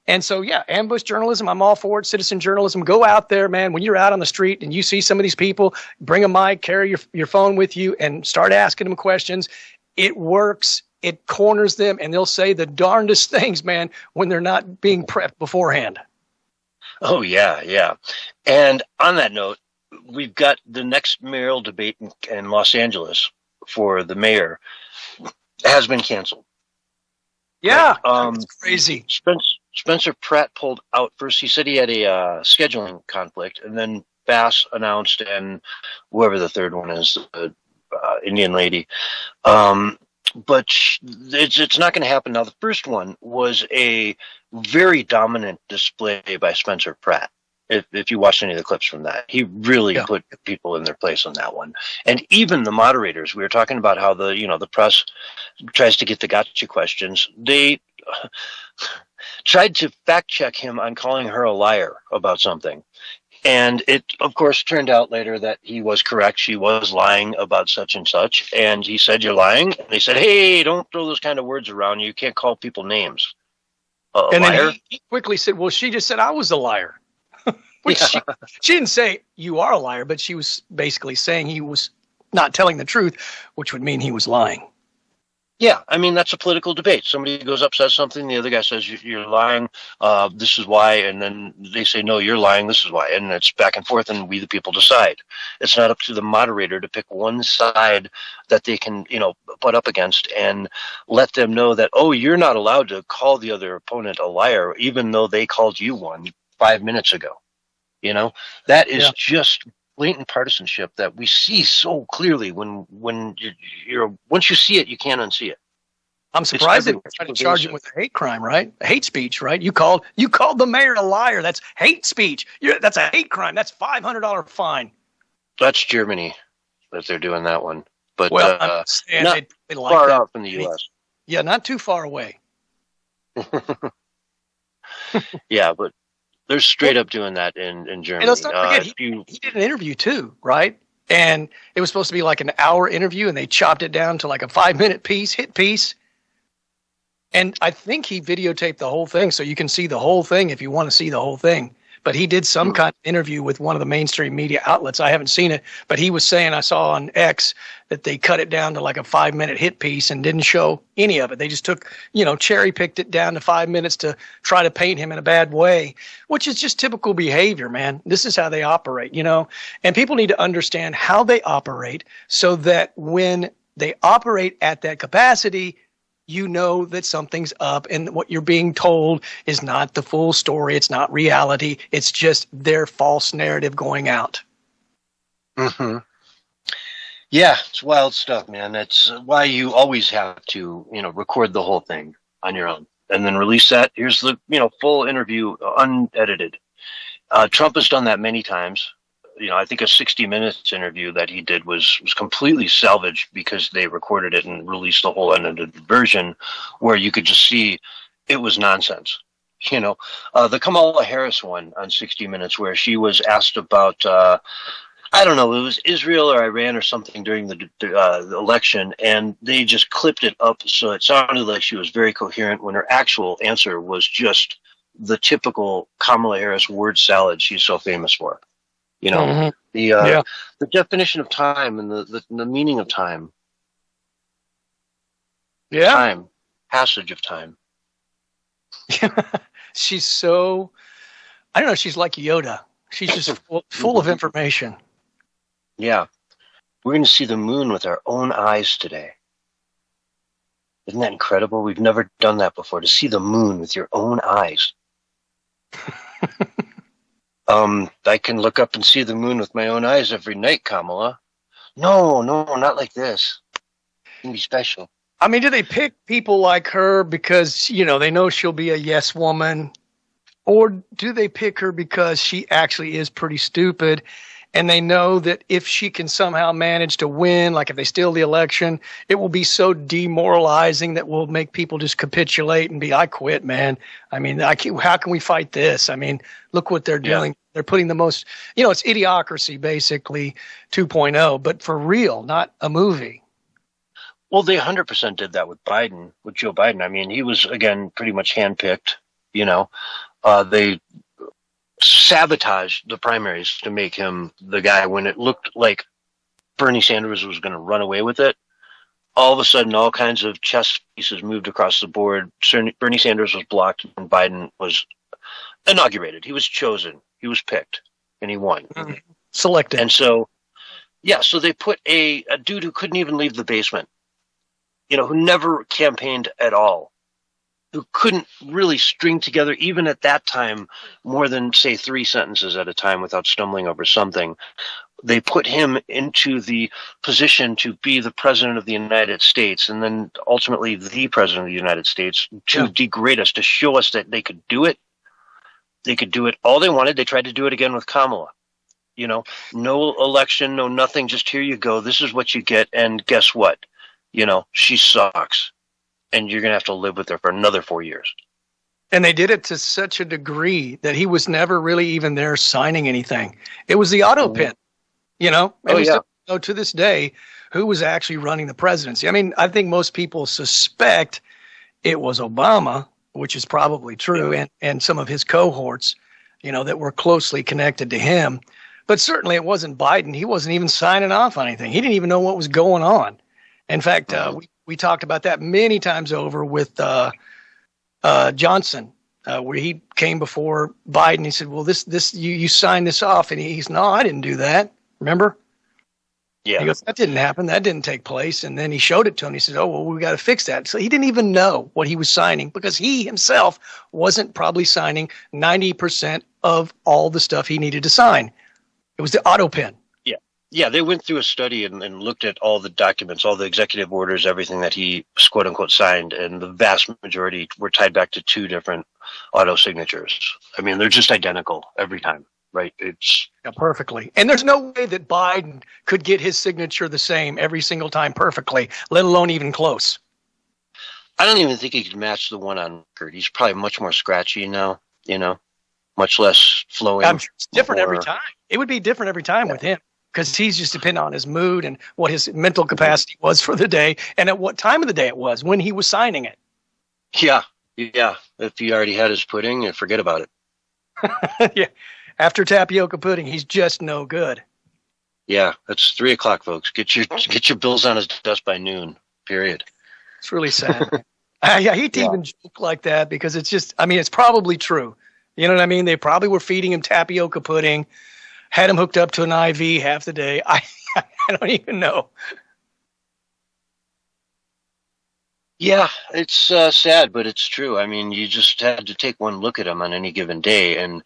And so, yeah, ambush journalism, I'm all for it. Citizen journalism, go out there, man. When you're out on the street and you see some of these people, bring a mic, carry your phone with you, and start asking them questions. It works. It corners them, and they'll say the darndest things, man, when they're not being prepped beforehand. Oh, yeah, yeah. And on that note, we've got the next mayoral debate in Los Angeles for the mayor has been canceled. Yeah, it's crazy. Spencer Pratt pulled out first. He said he had a scheduling conflict, and then Bass announced, and whoever the third one is, the Indian lady. But it's not going to happen. Now, the first one was a very dominant display by Spencer Pratt. If you watched any of the clips from that, he really put people in their place on that one. And even the moderators, we were talking about how the press tries to get the gotcha questions. They tried to fact check him on calling her a liar about something. And it, of course, turned out later that he was correct. She was lying about such and such. And he said, "You're lying." And they said, "Hey, don't throw those kind of words around. You can't call people names." And liar? then he quickly said, "Well, she just said I was a liar." Which she didn't say you are a liar, but she was basically saying he was not telling the truth, which would mean he was lying. Yeah, I mean, that's a political debate. Somebody goes up, says something, the other guy says, "You're lying, this is why," and then they say, "No, you're lying, this is why," and it's back and forth, and we the people decide. It's not up to the moderator to pick one side that they can, butt up against and let them know that, oh, you're not allowed to call the other opponent a liar, even though they called you one 5 minutes ago. That is just blatant partisanship that we see so clearly when you're once you see it, you can't unsee it. I'm surprised they tried to charge him with a hate crime, right? Hate speech, right? You called the mayor a liar. That's hate speech. That's a hate crime. That's $500 fine. That's Germany that they're doing that one, but not far out from the U.S. Yeah, not too far away. Yeah, but they're straight up doing that in Germany. And let's not forget, he did an interview too, right? And it was supposed to be like an hour interview, and they chopped it down to like a 5-minute hit piece. And I think he videotaped the whole thing, so you can see the whole thing if you want to see the whole thing. But he did some kind of interview with one of the mainstream media outlets. I haven't seen it, but he was saying, I saw on X, that they cut it down to like a 5-minute hit piece and didn't show any of it. They just took, cherry picked it down to 5 minutes to try to paint him in a bad way, which is just typical behavior, man. This is how they operate, and people need to understand how they operate so that when they operate at that capacity, you know that something's up and what you're being told is not the full story. It's not reality. It's just their false narrative going out. Mm-hmm. Yeah, it's wild stuff, man. That's why you always have to, record the whole thing on your own and then release that. Here's the, full interview, unedited. Trump has done that many times. I think a 60 Minutes interview that he did was completely salvaged because they recorded it and released the whole unedited version where you could just see it was nonsense. The Kamala Harris one on 60 Minutes where she was asked about, I don't know, it was Israel or Iran or something during the election, and they just clipped it up so it sounded like she was very coherent when her actual answer was just the typical Kamala Harris word salad she's so famous for. The definition of time and the meaning of time. Yeah. Time. Passage of time. She's so, I don't know, she's like Yoda. She's just full of information. Yeah. We're going to see the moon with our own eyes today. Isn't that incredible? We've never done that before, to see the moon with your own eyes. I can look up and see the moon with my own eyes every night, Kamala. No, not like this. It can be special. I mean, do they pick people like her because, they know she'll be a yes woman? Or do they pick her because she actually is pretty stupid And they know that if she can somehow manage to win, like if they steal the election, it will be so demoralizing that will make people just capitulate and be, I quit, man. I mean, how can we fight this? I mean, look what they're doing. Yeah. They're putting the most, it's idiocracy, basically 2.0, but for real, not a movie. Well, they 100% did that with Biden, with Joe Biden. I mean, he was, again, pretty much handpicked, they sabotaged the primaries to make him the guy. When it looked like Bernie Sanders was going to run away with it, all of a sudden all kinds of chess pieces moved across the board. Bernie Sanders was blocked and Biden was inaugurated. He was chosen. He was picked and he won. Selected. And so, so they put a dude who couldn't even leave the basement, who never campaigned at all, who couldn't really string together, even at that time, more than, say, 3 sentences at a time without stumbling over something. They put him into the position to be the president of the United States and then ultimately the president of the United States to degrade us, to show us that they could do it. They could do it all they wanted. They tried to do it again with Kamala. No election, no nothing, just here you go. This is what you get. And guess what? She sucks. And you're going to have to live with her for another 4 years. And they did it to such a degree that he was never really even there signing anything. It was the auto pen, still to this day, who was actually running the presidency. I mean, I think most people suspect it was Obama, which is probably true, and some of his cohorts, that were closely connected to him. But certainly it wasn't Biden. He wasn't even signing off on anything. He didn't even know what was going on. In fact, we talked about that many times over with Johnson, where he came before Biden. He said, well, this you signed this off. And he's, no, I didn't do that. Remember? Yeah. He goes, that didn't happen. That didn't take place. And then he showed it to him. He said, oh, well, we got to fix that. So he didn't even know what he was signing because he himself wasn't probably signing 90% of all the stuff he needed to sign. It was the auto pen. Yeah, they went through a study and looked at all the documents, all the executive orders, everything that he, quote unquote, signed, and the vast majority were tied back to 2 different auto signatures. I mean, they're just identical every time, right? It's perfectly. And there's no way that Biden could get his signature the same every single time perfectly, let alone even close. I don't even think he could match the one on record. He's probably much more scratchy now, much less flowing. I'm sure it's different every time. It would be different every time with him. Because he's just dependent on his mood and what his mental capacity was for the day and at what time of the day it was when he was signing it. Yeah. If he already had his pudding, forget about it. Yeah. After tapioca pudding, he's just no good. Yeah, that's 3:00, folks. Get your bills on his desk by noon. Period. It's really sad. I hate to even joke like that because it's just, it's probably true. You know what I mean? They probably were feeding him tapioca pudding. Had him hooked up to an IV half the day. I don't even know. Yeah, it's sad, but it's true. I mean, you just had to take one look at him on any given day. And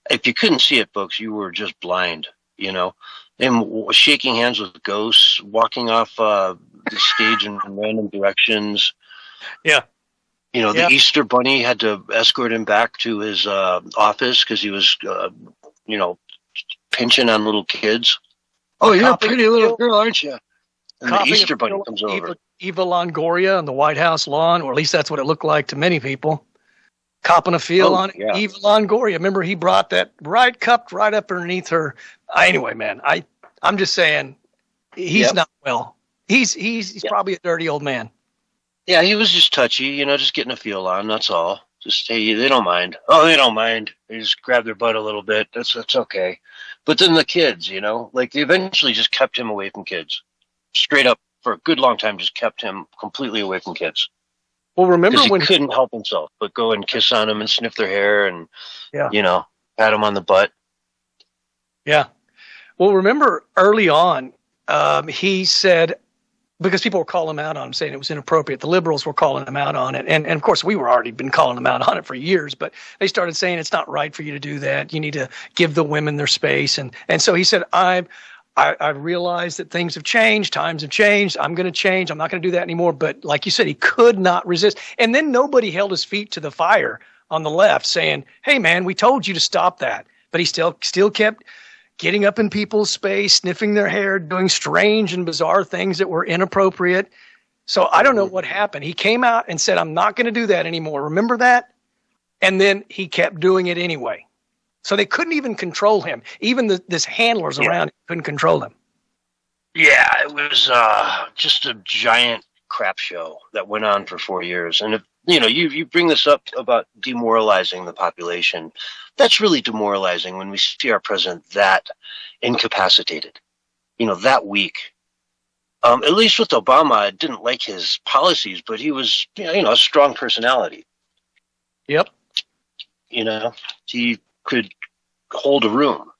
if you couldn't see it, folks, you were just blind, Him shaking hands with ghosts, walking off the stage in random directions. Yeah. The Easter Bunny had to escort him back to his office because he was, pinching on little kids. Oh, you're a pretty little girl, aren't you? And the Easter Bunny comes over. Eva Longoria on the White House lawn, or at least that's what it looked like to many people. Copping a feel on Eva Longoria. Remember, he brought that cupped right up underneath her. Anyway, man, I'm just saying he's not well. He's probably a dirty old man. Yeah, he was just touchy, just getting a feel on. That's all. Just, hey, they don't mind. Oh, they don't mind. They just grab their butt a little bit. That's okay. But then the kids, they eventually just kept him away from kids. Straight up, for a good long time, just kept him completely away from kids. Well, remember when he couldn't help himself but go and kiss on them and sniff their hair and, pat them on the butt. Yeah. Well, remember early on, he said, because people were calling him out on him, saying it was inappropriate. The liberals were calling him out on it. And of course, we were already been calling him out on it for years, but they started saying it's not right for you to do that. You need to give the women their space. And so he said, I realize that things have changed. Times have changed. I'm going to change. I'm not going to do that anymore. But like you said, he could not resist. And then nobody held his feet to the fire on the left saying, hey, man, we told you to stop that. But he still kept getting up in people's space, sniffing their hair, doing strange and bizarre ththings that were inappropriate. So I don't know what happened. He came out and said, I'm not going to do that anymore. Remember that? And then he kept doing it anyway. So they couldn't even control him. Even this handlers around couldn't control him. Yeah, it was just a giant crap show that went on for 4 years. And if you bring this up about demoralizing the population, that's really demoralizing when we see our president that incapacitated, that weak. At least with Obama, I didn't like his policies, but he was, a strong personality. Yep. He could hold a room.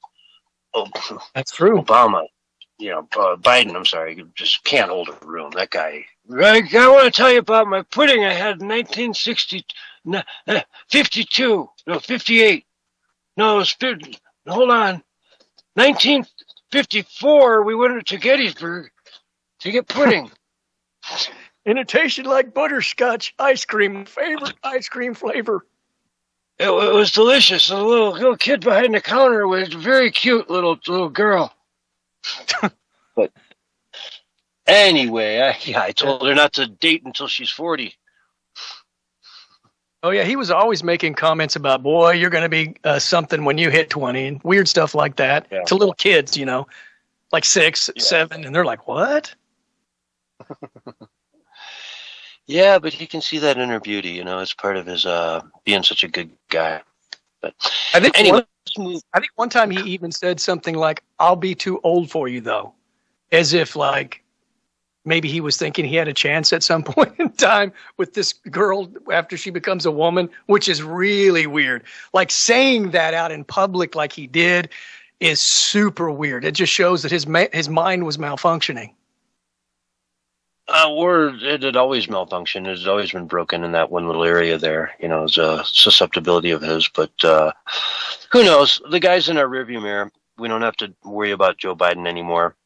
Oh, that's true. Obama, Biden, I'm sorry, you just can't hold a room. That guy. Right, I want to tell you about my pudding I had in 1952. No, 58. No, hold on. 1954, we went to Gettysburg to get pudding. And it tasted like butterscotch ice cream, favorite ice cream flavor. It was delicious. A little kid behind the counter was a very cute little girl. But anyway, I told her not to date until she's 40. Oh, yeah, he was always making comments about, boy, you're going to be something when you hit 20 and weird stuff like that to little kids, like 6, 7, and they're like, what? Yeah, but he can see that inner beauty, as part of his being such a good guy. But I think anyway, one time he even said something like, I'll be too old for you, though. As if, like, maybe he was thinking he had a chance at some point in time with this girl after she becomes a woman, which is really weird. Like, saying that out in public like he did is super weird. It just shows that his mind was malfunctioning. Or it had always malfunctioned. It had always been broken in that one little area there. It's a susceptibility of his. But who knows? The guy's in our rearview mirror. We don't have to worry about Joe Biden anymore.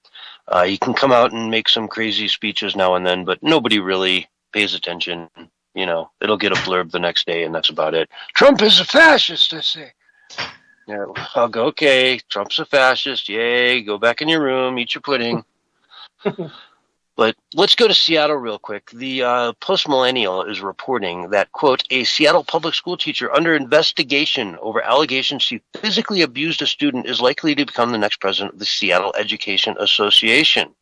He can come out and make some crazy speeches now and then, but nobody really pays attention. It'll get a blurb the next day, and that's about it. Trump is a fascist, I say. Yeah, I'll go, okay, Trump's a fascist. Yay, go back in your room, eat your pudding. But let's go to Seattle real quick. The Post-Millennial is reporting that, quote, a Seattle public school teacher under investigation over allegations she physically abused a student is likely to become the next president of the Seattle Education Association,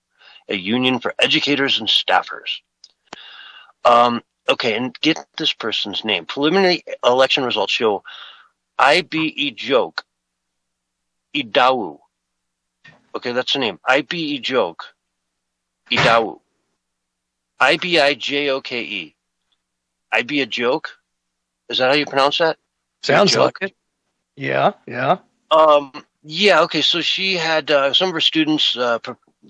a union for educators and staffers. Okay, and get this person's name. Preliminary election results show I.B.E. Joke Idawu. Okay, that's the name. I.B.E. Joke Idawu. Ibijoke. I be a joke? Is that how you pronounce that? Sounds like it. Yeah. Yeah, okay, so she had some of her students,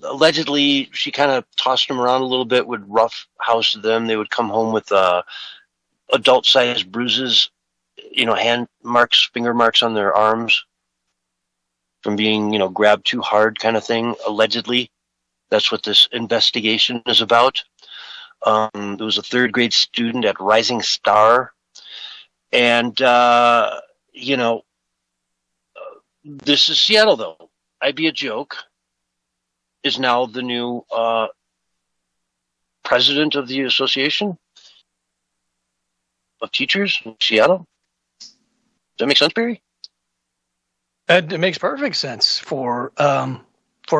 allegedly, she kind of tossed them around a little bit, would rough house them. They would come home with adult-sized bruises, hand marks, finger marks on their arms from being, grabbed too hard kind of thing, allegedly. That's what this investigation is about. There was a third grade student at Rising Star. And, this is Seattle, though. I Be a Joke is now the new president of the Association of Teachers in Seattle. Does that make sense, Barry? It makes perfect sense for a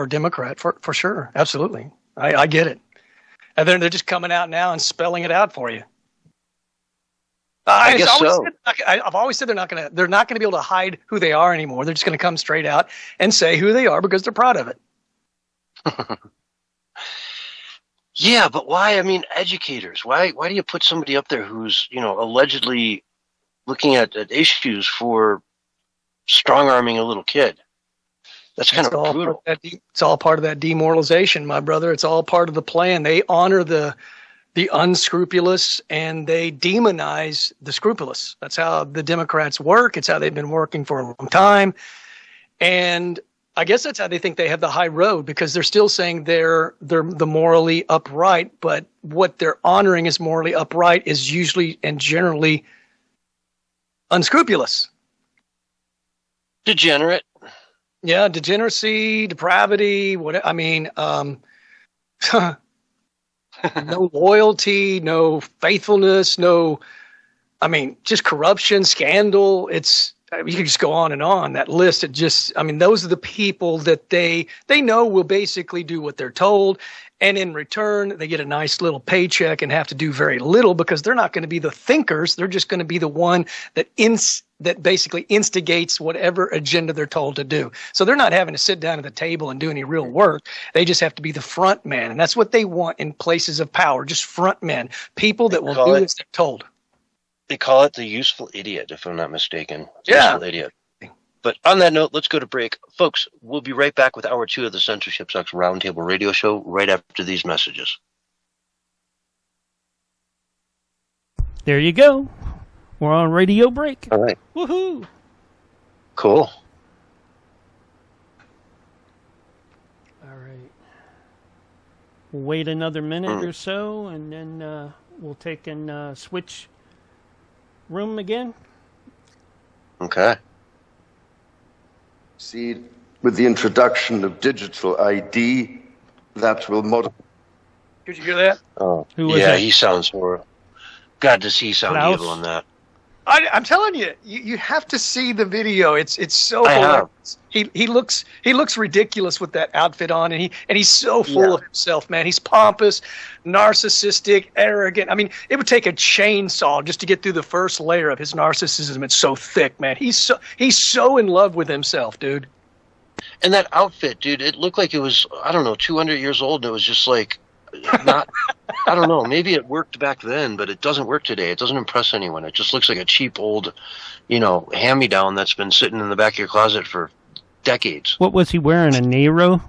Democrat, for sure. Absolutely. I get it. And then they're just coming out now and spelling it out for you. I guess so. I've always said they're not going to be able to hide who they are anymore. They're just going to come straight out and say who they are because they're proud of it. Yeah, but why? I mean, educators. Why do you put somebody up there who's, allegedly looking at issues for strong-arming a little kid? That's kind of brutal. It's all part of that demoralization, my brother. It's all part of the plan. They honor the unscrupulous and they demonize the scrupulous. That's how the Democrats work. It's how they've been working for a long time. And I guess that's how they think they have the high road, because they're still saying they're the morally upright, but what they're honoring as morally upright is usually and generally unscrupulous. Degenerate. Yeah, degeneracy, depravity, what I mean, no loyalty, no faithfulness, just corruption, scandal. You can just go on and on that list. Those are the people that they know will basically do what they're told. And in return, they get a nice little paycheck and have to do very little because they're not going to be the thinkers. They're just going to be the one that basically instigates whatever agenda they're told to do. So they're not having to sit down at the table and do any real work. They just have to be the front man. And that's what they want in places of power, just front men, people that will do as they're told. They call it the useful idiot, if I'm not mistaken. Yeah. Useful idiot. But on that note, let's go to break. Folks, we'll be right back with Hour 2 of the Censorship Sucks Roundtable Radio Show right after these messages. There you go. We're on radio break. All right. Woohoo. Cool. All right. We'll wait another minute or so, and then we'll take and switch room again. Okay. See, with the introduction of digital ID, that will modify. Did you hear that? Oh, who was yeah, that? He sounds horrible. God, does he sound Klaus? evil on that? I'm telling you, you have to see the video. It's so hilarious. He looks ridiculous with that outfit on, and he's so full of himself, man. He's pompous, narcissistic, arrogant. I mean, it would take a chainsaw just to get through the first layer of his narcissism. It's so thick, man. He's so in love with himself, dude. And that outfit, dude, it looked like it was, 200 years old, and it was just like, not, I don't know, maybe it worked back then, but it doesn't work today. It doesn't impress anyone. It just looks like a cheap old, hand-me-down that's been sitting in the back of your closet for decades. What was he wearing, a Nero?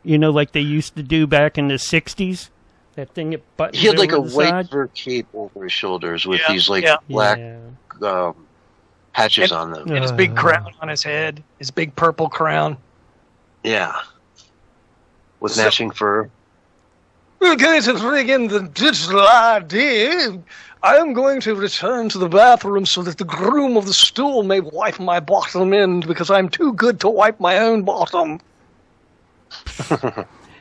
Like they used to do back in the 60s? That thing that buttons He had like a over the white side? fur cape over his shoulders with these black patches on them. And his big crown on his head, his big purple crown. Yeah. With matching fur. We're going to bring in the digital ID. I am going to return to the bathroom so that the groom of the stool may wipe my bottom end because I'm too good to wipe my own bottom.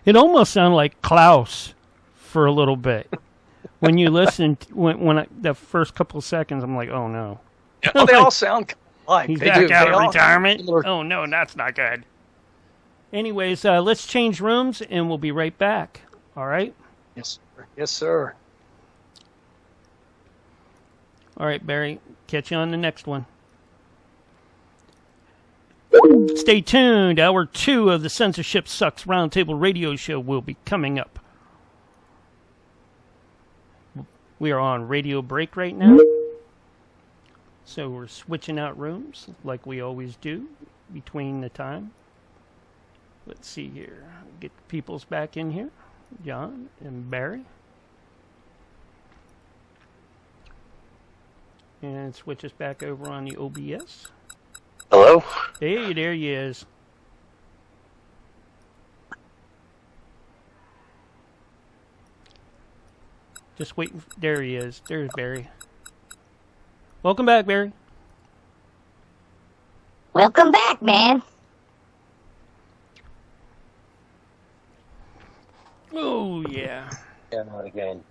It almost sounded like Klaus for a little bit. When you listen, the first couple of seconds, I'm like, oh no. Well, they all sound like he's they back do. out They of all- retirement. Oh no, that's not good. Anyways, let's change rooms and we'll be right back. All right? Yes, sir. Yes, sir. All right, Barry. Catch you on the next one. Stay tuned. Hour 2 of the Censorship Sucks Roundtable Radio Show will be coming up. We are on radio break right now. So we're switching out rooms like we always do between the time. Let's see here. Get the peoples back in here. John and Barry. And switch us back over on the OBS. Hello? Hey, there he is. Just waiting. There he is. There's Barry. Welcome back, Barry. Welcome back, man. Oh, yeah. Yeah, not again.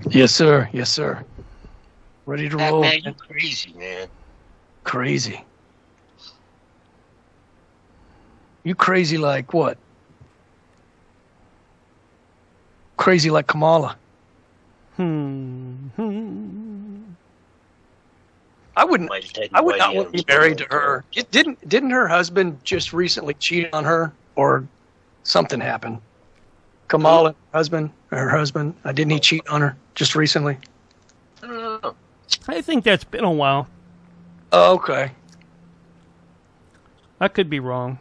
Yes, sir. Yes, sir. Ready to roll. Man, you crazy, man. Crazy. You crazy like what? Crazy like Kamala. I would not want to be married to her. Didn't her husband just recently cheat on her, or something happened? Kamala, her husband, didn't he cheat on her just recently? I don't know. I think that's been a while. Oh, okay. I could be wrong.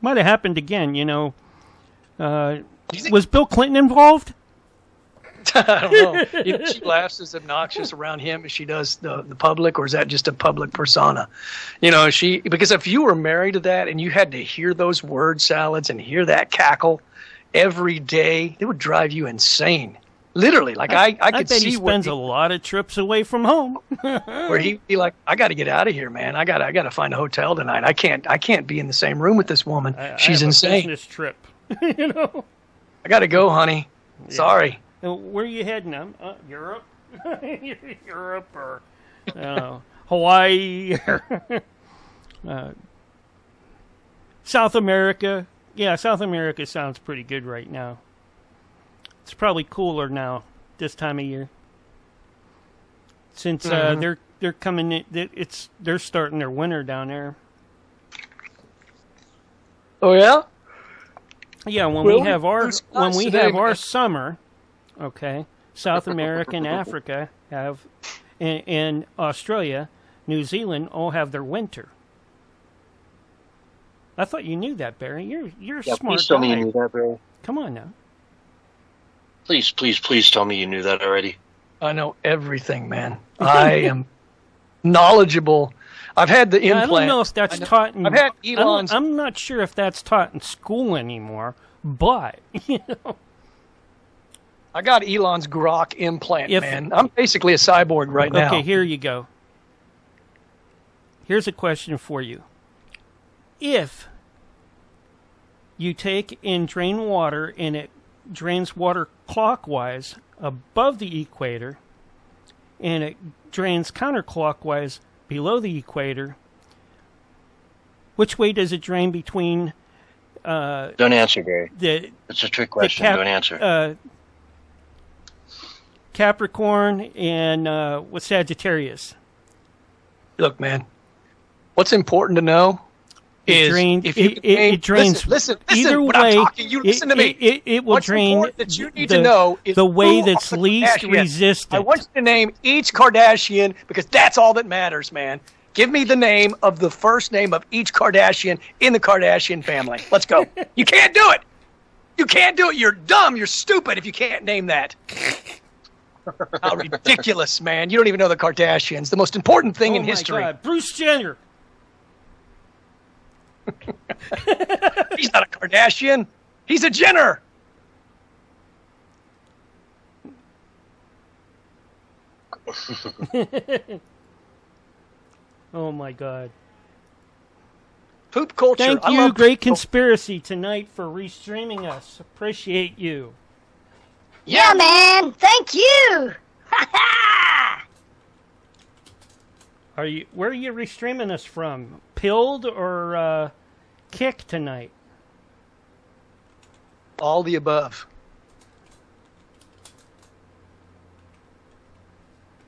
Might have happened again, Was Bill Clinton involved? I don't know. She laughs as obnoxious around him as she does the public, or is that just a public persona? Because if you were married to that and you had to hear those word salads and hear that cackle every day, it would drive you insane. Literally, like I could bet see he where spends a lot of trips away from home. where he'd be like, I got to get out of here, man. I got to find a hotel tonight. I can't be in the same room with this woman. She's insane. A business trip, you know. I got to go, honey. Yeah. Sorry. Where are you heading? Europe, Europe, or Hawaii, South America. Yeah, South America sounds pretty good right now. It's probably cooler now this time of year, since they're coming in. They're starting their winter down there. Oh yeah. Yeah, when we have our summer, okay, South America and Africa have, and Australia, New Zealand all have their winter. I thought you knew that, Barry. You're a smart guy. Please tell me you knew that, Barry. Come on now. Please tell me you knew that already. I know everything, man. I am knowledgeable. I've had the implant. I don't know if that's taught in... I've had Elon's... I'm not sure if that's taught in school anymore, but, you know... I got Elon's Grok implant, man. I'm basically a cyborg right now. Okay, here you go. Here's a question for you. If you take and drain water and it drains water clockwise above the equator and it drains counterclockwise below the equator, which way does it drain between... Don't answer, Gary. It's a trick question. Don't answer. Capricorn and with Sagittarius. Look, man, what's important to know is it drains. Listen. Either when way, I'm talking, you listen to me. It will drain. That you need to know is the way that's least resistant. I want you to name each Kardashian because that's all that matters, man. Give me the name of the first name of each Kardashian in the Kardashian family. Let's go. You can't do it. You can't do it. You're dumb. You're stupid if you can't name that. How ridiculous, man. You don't even know the Kardashians. The most important thing in history. God. Bruce Jenner. He's not a Kardashian. He's a Jenner. Oh, my God. Poop culture. Thank you, Great Conspiracy, tonight for restreaming us. Appreciate you. Yeah, man. Thank you. Where are you restreaming us from? Pilled or Kick tonight? All the above.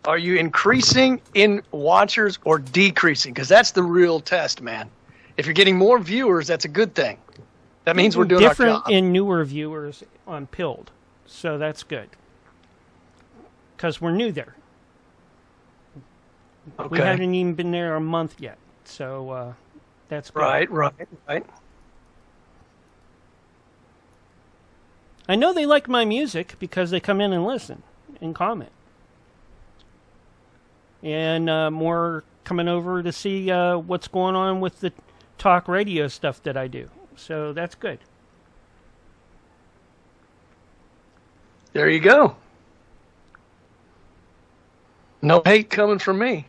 Are you increasing in watchers or decreasing? Because that's the real test, man. If you're getting more viewers, that's a good thing. That means we're doing different our job. and newer viewers on Pilled. So that's good. Because we're new there. Okay. We haven't even been there a month yet. So that's good. Right. I know they like my music because they come in and listen and comment. And more coming over to see what's going on with the talk radio stuff that I do. So that's good. There you go. No hate coming from me.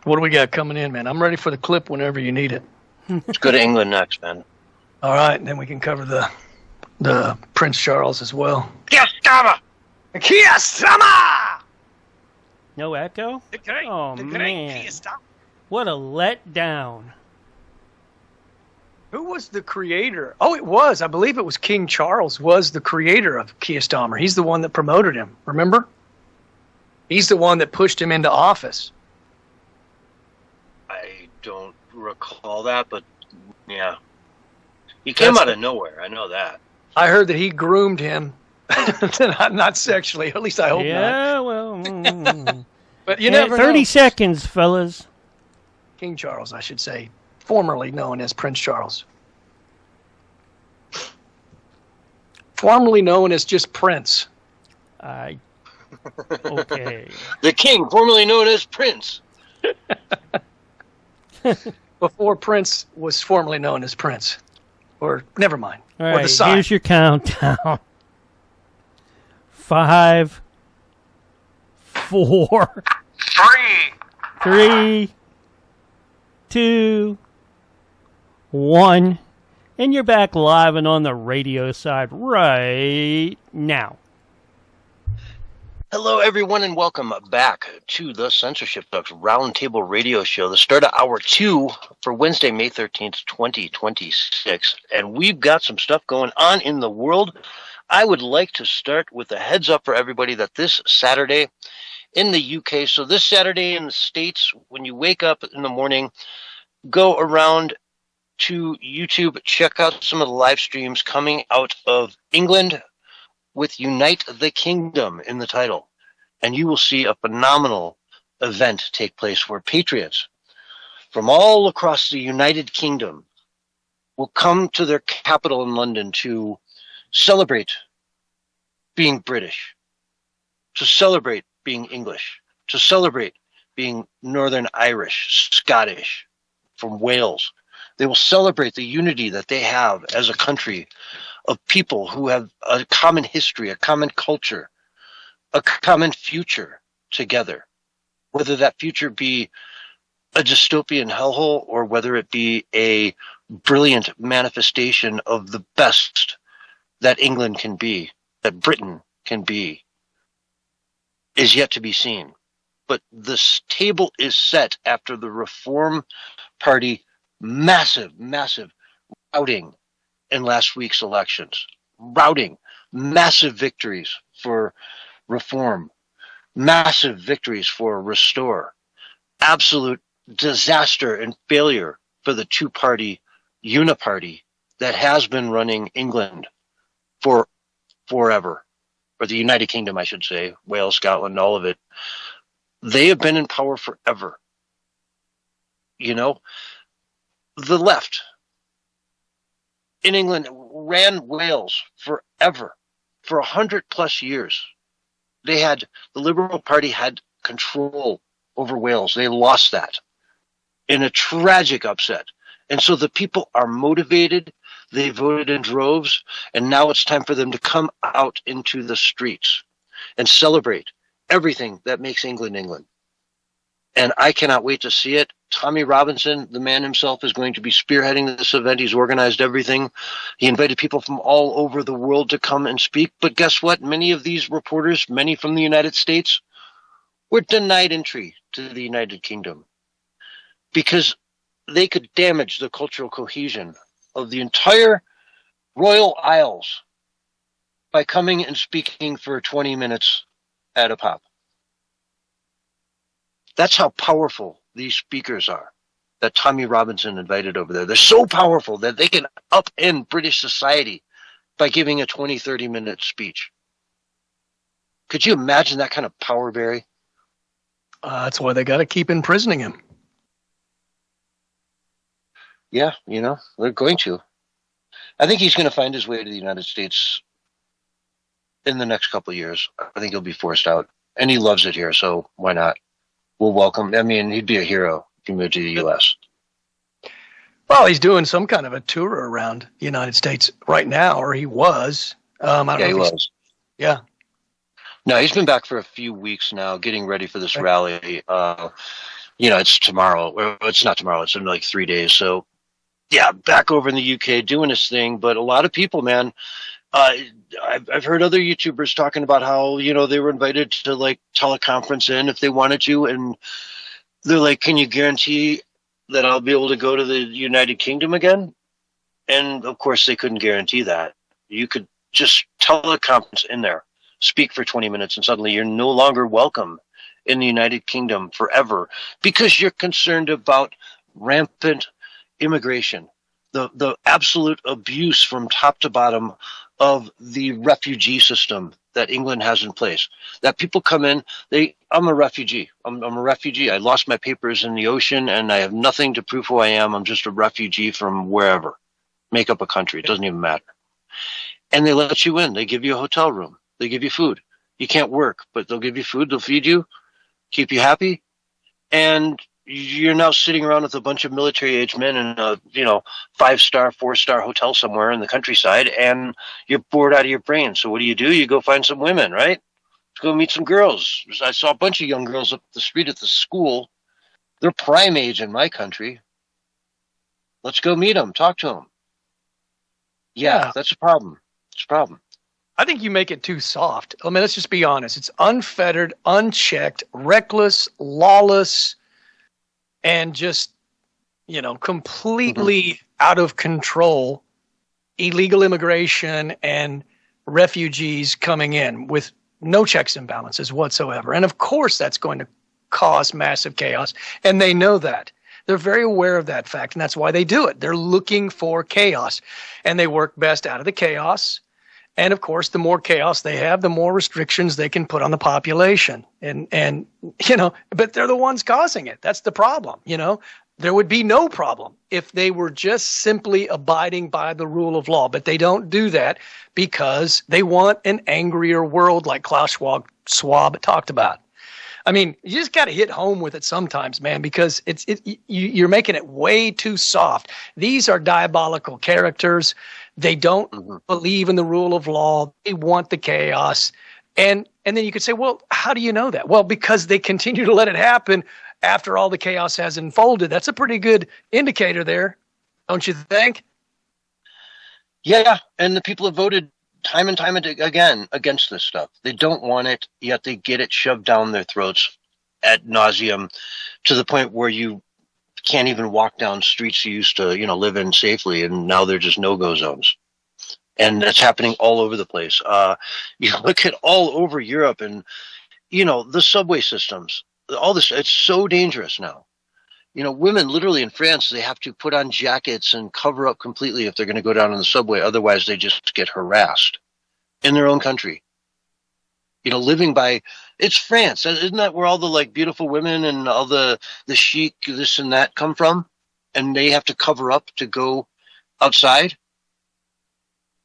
What do we got coming in, man? I'm ready for the clip whenever you need it. Let's go to England next, man. All right, and then we can cover the Prince Charles as well. Kiyosama! No echo? Oh, man. What a letdown. Who was the creator? Oh, it was. I believe it was King Charles was the creator of Keir Starmer. He's the one that promoted him, remember? He's the one that pushed him into office. I don't recall that, but yeah. He came out of nowhere. I know that. I heard that he groomed him. Not sexually. At least I hope not. Yeah, well. But you never 30 know. seconds, fellas. King Charles, I should say. Formerly known as Prince Charles. Formerly known as just Prince. Okay. The king, formerly known as Prince. Before Prince was formerly known as Prince. Or, never mind. All or right, the sign. here's your countdown. 5, 4, 3, 2, 1. And you're back live and on the radio side right now. Hello, everyone, and welcome back to the Censorshipsucks Roundtable Radio Show, the start of Hour 2 for Wednesday, May 13th, 2026. And we've got some stuff going on in the world. I would like to start with a heads up for everybody that this Saturday in the UK, so this Saturday in the States, when you wake up in the morning, go around to YouTube, check out some of the live streams coming out of England with Unite the Kingdom in the title. And you will see a phenomenal event take place where patriots from all across the United Kingdom will come to their capital in London to celebrate being British, to celebrate being English, to celebrate being Northern Irish, Scottish, from Wales. They will celebrate the unity that they have as a country of people who have a common history, a common culture, a common future together. Whether that future be a dystopian hellhole or whether it be a brilliant manifestation of the best that England can be, that Britain can be, is yet to be seen. But this table is set after the Reform Party massive routing in last week's elections. Routing, massive victories for Reform, massive victories for Restore, absolute disaster and failure for the two-party uniparty that has been running England for forever, or the United Kingdom, I should say, Wales, Scotland, all of it. They have been in power forever. You know, the left in England ran Wales forever, for 100+ years. The Liberal Party had control over Wales. They lost that in a tragic upset. And so the people are motivated. They voted in droves. And now it's time for them to come out into the streets and celebrate everything that makes England England. And I cannot wait to see it. Tommy Robinson, the man himself, is going to be spearheading this event. He's organized everything. He invited people from all over the world to come and speak. But guess what? Many of these reporters, many from the United States, were denied entry to the United Kingdom because they could damage the cultural cohesion of the entire Royal Isles by coming and speaking for 20 minutes at a pop. That's how powerful these speakers are that Tommy Robinson invited over there. They're so powerful that they can upend British society by giving a 20, 30-minute speech. Could you imagine that kind of power, Barry? That's why they got to keep imprisoning him. Yeah, you know, they're going to. I think he's going to find his way to the United States in the next couple of years. I think he'll be forced out. And he loves it here, so why not? We'll welcome. I mean, he'd be a hero if he moved to the U.S. Well, he's doing some kind of a tour around the United States right now, or he was. I don't know. He was. Yeah. No, he's been back for a few weeks now, getting ready for this rally. You know, it's tomorrow. Well, it's not tomorrow. It's in like 3 days. So, yeah, back over in the UK doing his thing. But a lot of people, man, I've heard other YouTubers talking about how, you know, they were invited to like teleconference in if they wanted to. And they're like, can you guarantee that I'll be able to go to the United Kingdom again? And of course they couldn't guarantee that. You could just teleconference in there, speak for 20 minutes, and suddenly you're no longer welcome in the United Kingdom forever because you're concerned about rampant immigration, the absolute abuse from top to bottom of the refugee system that England has in place. That people come in, I'm a refugee. I'm a refugee. I lost my papers in the ocean and I have nothing to prove who I am. I'm just a refugee from wherever. Make up a country. It doesn't even matter. and they let you in. They give you a hotel room. They give you food. You can't work, but they'll give you food. They'll feed you, keep you happy, and you're now sitting around with a bunch of military-age men in a 5-star, 4-star hotel somewhere in the countryside, and you're bored out of your brain. So what do? You go find some women, right? Let's go meet some girls. I saw a bunch of young girls up the street at the school. They're prime age in my country. Let's go meet them, talk to them. Yeah, that's a problem. It's a problem. I think you make it too soft. I mean, let's just be honest. It's unfettered, unchecked, reckless, lawless, and just, completely out of control. Illegal immigration and refugees coming in with no checks and balances whatsoever. And of course, that's going to cause massive chaos. And they know that. They're very aware of that fact. And that's why they do it. They're looking for chaos. And they work best out of the chaos. And of course, the more chaos they have, the more restrictions they can put on the population. And but they're the ones causing it. That's the problem. There would be no problem if they were just simply abiding by the rule of law. But they don't do that because they want an angrier world, like Klaus Schwab talked about. I mean, you just got to hit home with it sometimes, man, because you're making it way too soft. These are diabolical characters. They don't believe in the rule of law. They want the chaos. And then you could say, well, how do you know that? Well, because they continue to let it happen after all the chaos has unfolded. That's a pretty good indicator there, don't you think? Yeah, and the people have voted time and time again against this stuff. They don't want it, yet they get it shoved down their throats ad nauseum to the point where you can't even walk down streets you used to, live in safely, and now they're just no-go zones. And that's happening all over the place. You look at all over Europe and, the subway systems, all this, it's so dangerous now. Women literally in France, they have to put on jackets and cover up completely if they're going to go down on the subway. Otherwise, they just get harassed in their own country. Living by, it's France. Isn't that where all the beautiful women and all the chic, this and that come from? And they have to cover up to go outside.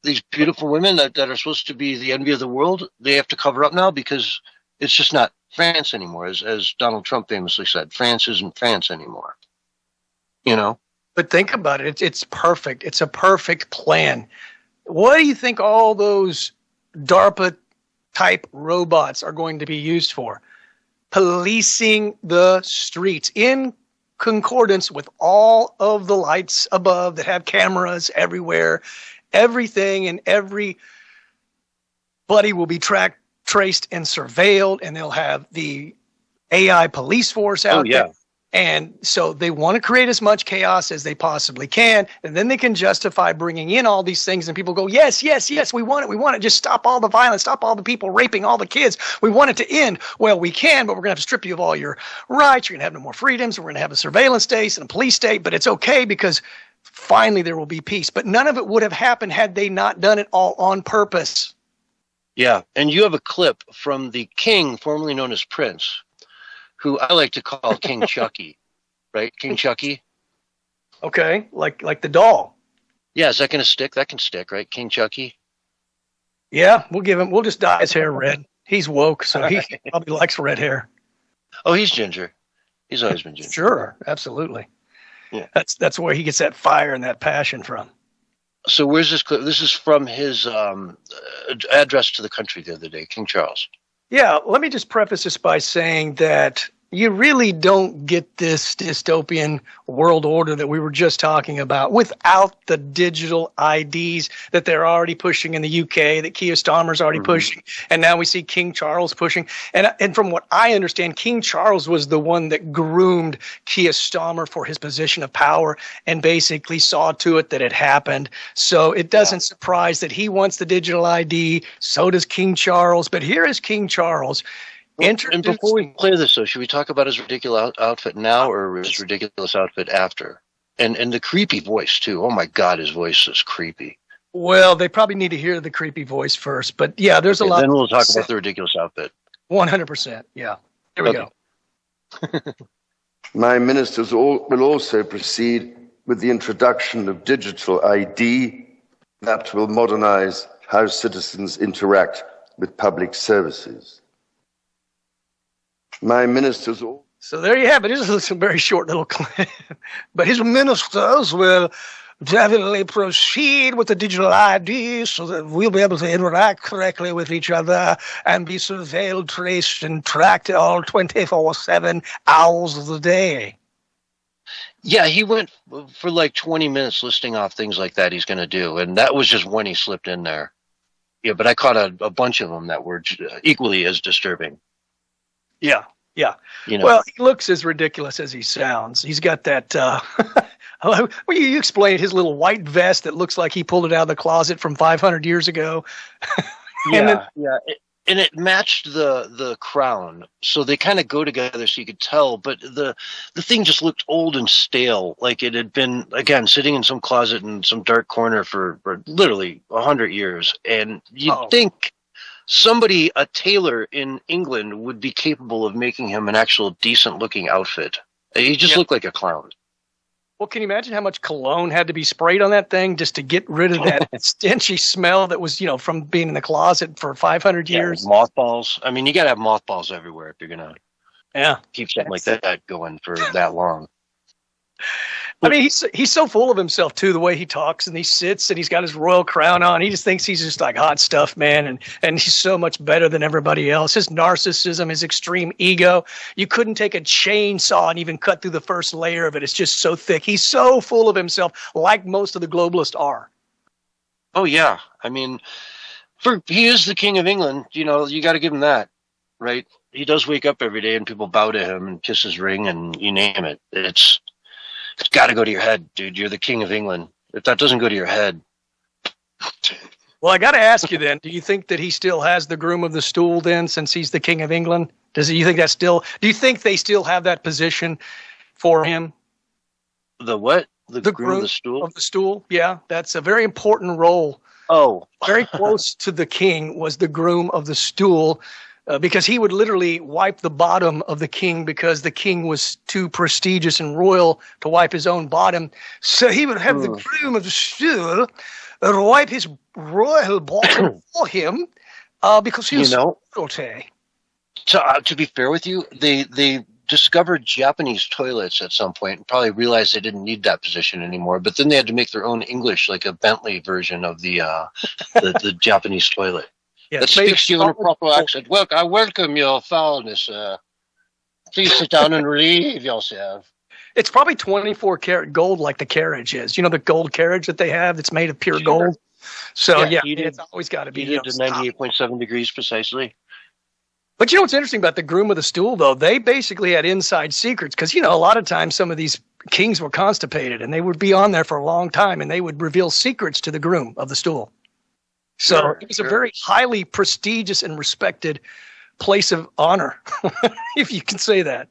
These beautiful women that are supposed to be the envy of the world, they have to cover up now because it's just not France anymore. As Donald Trump famously said, France isn't France anymore. But think about it. It's perfect. It's a perfect plan. What do you think all those DARPA type robots are going to be used for? Policing the streets in concordance with all of the lights above that have cameras everywhere. Everything and everybody will be tracked, traced, and surveilled, and they'll have the AI police force out there. And so they want to create as much chaos as they possibly can, and then they can justify bringing in all these things, and people go, yes, we want it. Just stop all the violence, stop all the people raping all the kids. We want it to end. Well, we can, but we're going to have to strip you of all your rights. You're going to have no more freedoms. We're going to have a surveillance state and a police state, but it's okay because finally there will be peace. But none of it would have happened had they not done it all on purpose. Yeah, and you have a clip from the king, formerly known as Prince, who I like to call King Chucky, right? King Chucky. Okay, like the doll. Yeah, is that going to stick? That can stick, right? King Chucky. Yeah, we'll just dye his hair red. He's woke, so he probably likes red hair. Oh, he's ginger. He's always been ginger. Sure, absolutely. Yeah, that's where he gets that fire and that passion from. So where's this clip? This is from his address to the country the other day, King Charles. Yeah, let me just preface this by saying that you really don't get this dystopian world order that we were just talking about without the digital IDs that they're already pushing in the UK, that Keir Starmer's already pushing, and now we see King Charles pushing. And from what I understand, King Charles was the one that groomed Keir Starmer for his position of power and basically saw to it that it happened. So it doesn't surprise that he wants the digital ID. So does King Charles. But here is King Charles. And before we play this, though, should we talk about his ridiculous outfit now or his ridiculous outfit after? And the creepy voice, too. Oh, my God, his voice is creepy. Well, they probably need to hear the creepy voice first. But, yeah, there's a lot. Then we'll talk about the ridiculous outfit. 100%, yeah. Here we go. My ministers will also proceed with the introduction of digital ID that will modernize how citizens interact with public services. My ministers all... So there you have it. This is a very short little clip. But his ministers will definitely proceed with the digital ID so that we'll be able to interact correctly with each other and be surveilled, traced, and tracked all 24/7 hours of the day. Yeah, he went for like 20 minutes listing off things like that he's going to do, and that was just one he slipped in there. Yeah, but I caught a bunch of them that were equally as disturbing. Yeah, yeah. You know? Well, he looks as ridiculous as he sounds. He's got that... well, you explained his little white vest that looks like he pulled it out of the closet from 500 years ago. Yeah. And it matched the crown, so they kind of go together, so you could tell. But the thing just looked old and stale, like it had been, again, sitting in some closet in some dark corner for literally 100 years. And you'd think somebody, a tailor in England, would be capable of making him an actual decent-looking outfit. He just looked like a clown. Well, can you imagine how much cologne had to be sprayed on that thing just to get rid of that stinchy smell that was, from being in the closet for 500 years? Mothballs. I mean, you got to have mothballs everywhere if you're going to keep something like that going for that long. I mean, he's so full of himself, too, the way he talks and he sits and he's got his royal crown on. He just thinks he's just like hot stuff, man. And he's so much better than everybody else. His narcissism, his extreme ego. You couldn't take a chainsaw and even cut through the first layer of it. It's just so thick. He's so full of himself, like most of the globalists are. Oh, yeah. I mean, he is the King of England. You got to give him that, right? He does wake up every day and people bow to him and kiss his ring and you name it. It's got to go to your head, dude. You're the King of England. If that doesn't go to your head. Well, I got to ask you then, do you think that he still has the groom of the stool then, since he's the King of England? Do you think they still have that position for him? The what? The groom of the stool? Of the stool, yeah. That's a very important role. Oh. Very close to the king was the groom of the stool. Because he would literally wipe the bottom of the king because the king was too prestigious and royal to wipe his own bottom. So he would have the groom of the stool wipe his royal bottom for him because he was royalty. To be fair with you, they discovered Japanese toilets at some point and probably realized they didn't need that position anymore. But then they had to make their own English, like a Bentley version of the Japanese toilet. Yeah, that speaks to you in a proper accent. I welcome your foulness. Please sit down and relieve yourself. It's probably 24 karat gold, like the carriage is. The gold carriage that they have that's made of pure gold. So it's always got to be heated to 98.7 degrees precisely. But what's interesting about the groom of the stool, though? They basically had inside secrets because a lot of times some of these kings were constipated and they would be on there for a long time and they would reveal secrets to the groom of the stool. So it was a very highly prestigious and respected place of honor, if you can say that.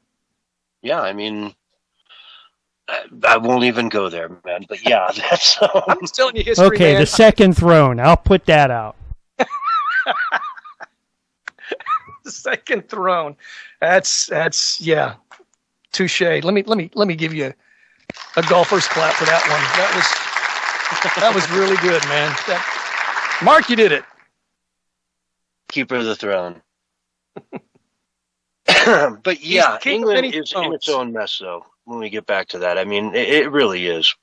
Yeah, I mean, I won't even go there, man. But yeah, that's. I'm just telling you history. Okay, man. The second throne. I'll put that out. The second throne. That's touche. Let me give you a golfer's clap for that one. That was really good, man. Mark, you did it. Keeper of the throne. But yeah, England is in its own mess, though, when we get back to that. I mean, it really is.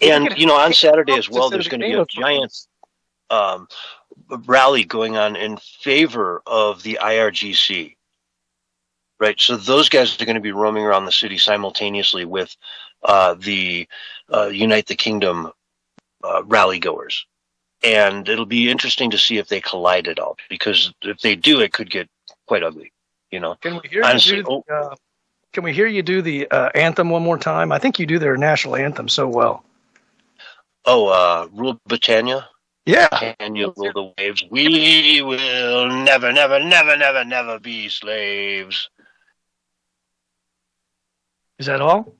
And, on Saturday as well, there's going to be a giant rally going on in favor of the IRGC. Right? So those guys are going to be roaming around the city simultaneously with the Unite the Kingdom rally goers. And it'll be interesting to see if they collide at all, because if they do, it could get quite ugly. Can we hear you do the anthem one more time? I think you do their national anthem so well. Oh, Rule Britannia? Yeah. And you rule the waves. We will never, never, never, never, never be slaves. Is that all?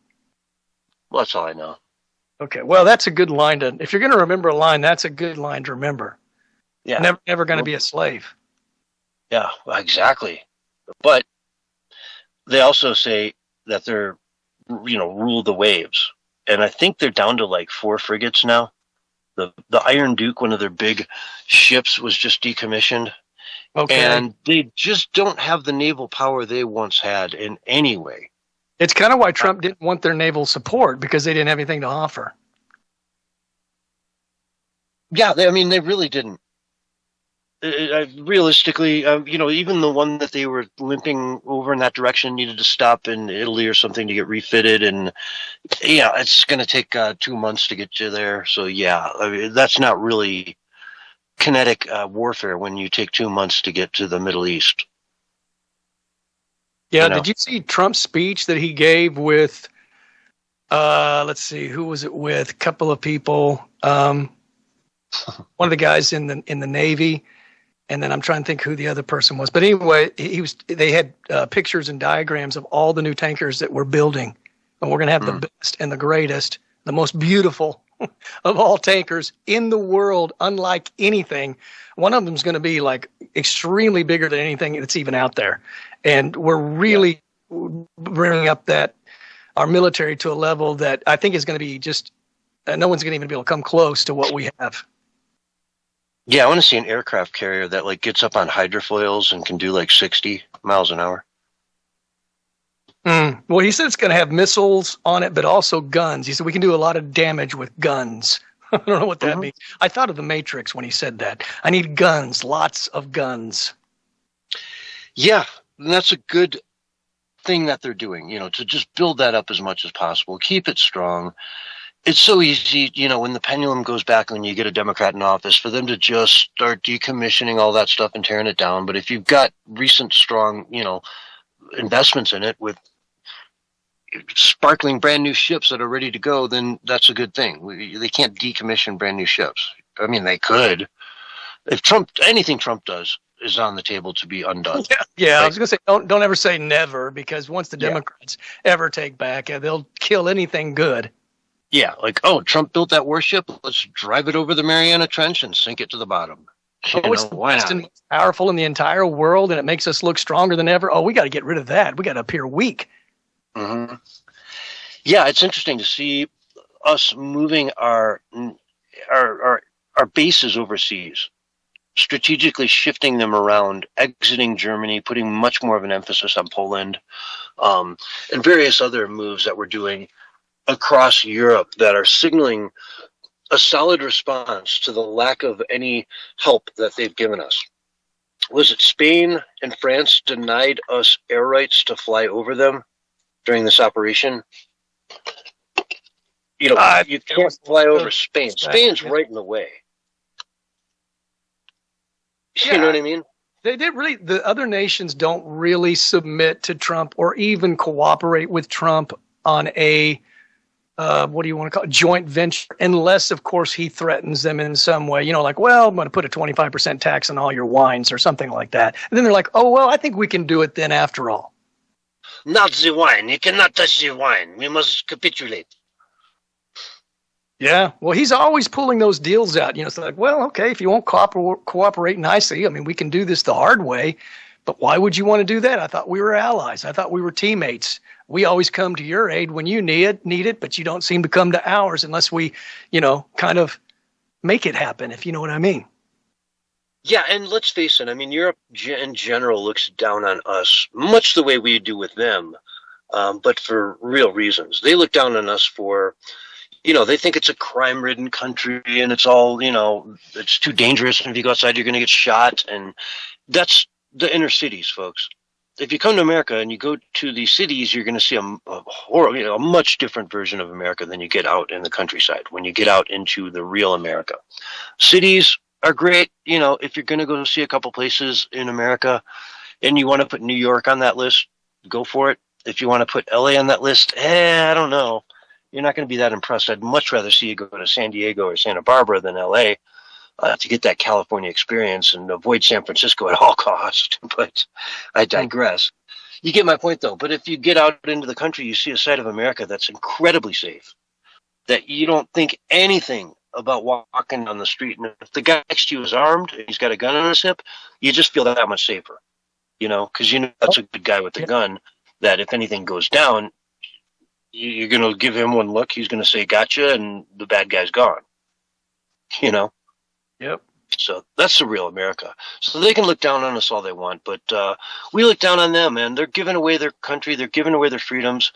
Well, that's all I know. Okay, well, that's a good line to. If you're going to remember a line, that's a good line to remember. Yeah, never going to be a slave. Yeah, exactly. But they also say that they're, rule the waves, and I think they're down to like 4 frigates now. The Iron Duke, one of their big ships, was just decommissioned. Okay. And they just don't have the naval power they once had in any way. It's kind of why Trump didn't want their naval support, because they didn't have anything to offer. Yeah, they really didn't. Realistically, even the one that they were limping over in that direction needed to stop in Italy or something to get refitted. And yeah, it's going to take 2 months to get you there. So yeah, that's not really kinetic warfare when you take 2 months to get to the Middle East. Yeah, did you see Trump's speech that he gave with, let's see, who was it with? A couple of people. One of the guys in the Navy, and then I'm trying to think who the other person was. But anyway, they had pictures and diagrams of all the new tankers that we're building, and we're going to have the best and the greatest, the most beautiful of all tankers in the world, unlike anything. One of them is going to be like extremely bigger than anything that's even out there. And we're really bringing up our military to a level that I think is going to be just, no one's going to even be able to come close to what we have. Yeah, I want to see an aircraft carrier that like gets up on hydrofoils and can do like 60 miles an hour. Well, he said it's going to have missiles on it, but also guns. He said we can do a lot of damage with guns. I don't know what that means. I thought of the Matrix when he said that. I need guns, lots of guns. Yeah, and that's a good thing that they're doing, to just build that up as much as possible. Keep it strong. It's so easy, when the pendulum goes back when you get a Democrat in office, for them to just start decommissioning all that stuff and tearing it down. But if you've got recent, strong, investments in it with sparkling brand new ships that are ready to go, then that's a good thing. They can't decommission brand new ships. I mean, they could. If anything Trump does is on the table to be undone. Yeah. Right? I was going to say, don't ever say never, because once the Democrats ever take back, they'll kill anything good. Yeah, like, Trump built that warship. Let's drive it over the Mariana Trench and sink it to the bottom. It's the best and most powerful in the entire world, and it makes us look stronger than ever. We got to get rid of that. We got to appear weak. Mm-hmm. Yeah, it's interesting to see us moving our bases overseas, strategically shifting them around, exiting Germany, putting much more of an emphasis on Poland, and various other moves that we're doing across Europe that are signaling a solid response to the lack of any help that they've given us. Was it Spain and France denied us air rights to fly over them during this operation? You can't fly over Spain. Spain's right in the way. You know what I mean? They really, the other nations don't really submit to Trump or even cooperate with Trump on a what do you want to call it? Joint venture, unless, of course, he threatens them in some way, like, well, I'm going to put a 25% tax on all your wines or something like that. And then they're like, oh, well, I think we can do it then after all. Not the wine. You cannot touch the wine. We must capitulate. Yeah, well, he's always pulling those deals out. It's like, well, okay, if you won't cooperate nicely, we can do this the hard way. But why would you want to do that? I thought we were allies. I thought we were teammates. We always come to your aid when you need it, but you don't seem to come to ours unless we, kind of make it happen, if you know what I mean. Yeah, and let's face it. Europe in general looks down on us much the way we do with them, but for real reasons. They look down on us for, they think it's a crime-ridden country and it's all, it's too dangerous. And if you go outside, you're going to get shot. And that's the inner cities, folks. If you come to America and you go to the cities, you're going to see a much different version of America than you get out in the countryside when you get out into the real America. Cities are great. If you're going to go see a couple places in America and you want to put New York on that list, go for it. If you want to put LA on that list, I don't know. You're not going to be that impressed. I'd much rather see you go to San Diego or Santa Barbara than LA. To get that California experience and avoid San Francisco at all costs. But I digress. You get my point, though. But if you get out into the country, you see a side of America that's incredibly safe, that you don't think anything about walking on the street. And if the guy next to you is armed and he's got a gun on his hip, you just feel that much safer, because that's a good guy with a gun, that if anything goes down, you're going to give him one look. He's going to say, gotcha, and the bad guy's gone. Yep. So that's the real America. So they can look down on us all they want, but we look down on them, man. They're giving away their country. They're giving away their freedoms.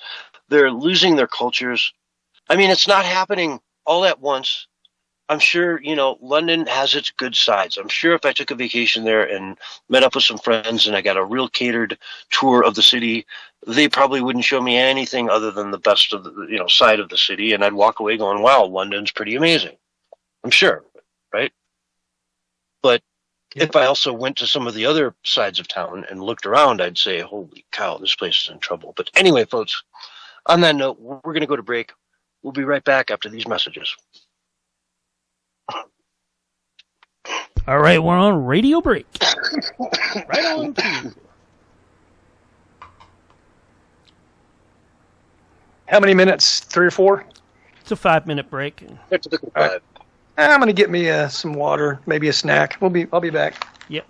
They're losing their cultures. I mean, it's not happening all at once. I'm sure, London has its good sides. I'm sure if I took a vacation there and met up with some friends and I got a real catered tour of the city, they probably wouldn't show me anything other than the best of the, side of the city. And I'd walk away going, wow, London's pretty amazing. I'm sure. Right. But if I also went to some of the other sides of town and looked around, I'd say, holy cow, this place is in trouble. But anyway, folks, on that note, we're going to go to break. We'll be right back after these messages. All right, we're on radio break. Right on cue. How many minutes? 3 or 4? It's a 5-minute break. Right. I'm going to get me some water, maybe a snack. I'll be back. Yep.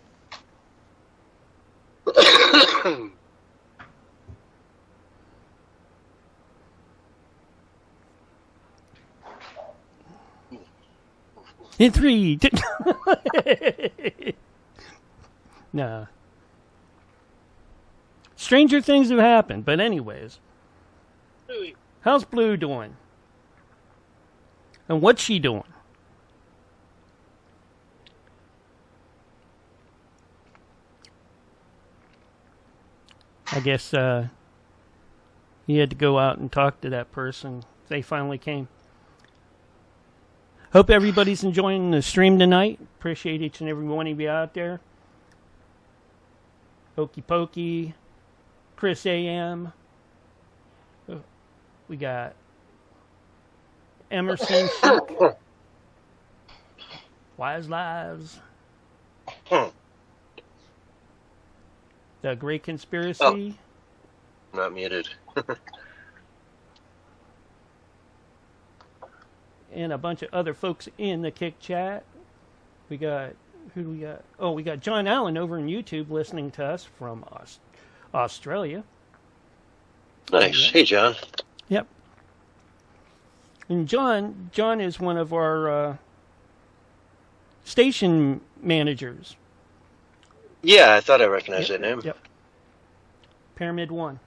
In 3, 2. Nah. Stranger things have happened, but anyways. How's Blue doing? And what's she doing? I guess he had to go out and talk to that person. They finally came. Hope everybody's enjoying the stream tonight. Appreciate each and every one of you out there. Hokey Pokey, Chris A.M. We got Emerson Shook, Wise Lives, The Great Conspiracy. Oh, not muted. And a bunch of other folks in the Kick Chat. We got, who do we got? Oh, we got John Allen over on YouTube listening to us from Australia. Nice. Yeah. Hey, John. Yep. And John is one of our station managers. Yeah, I thought I recognized that name. Yep. Pyramid 1.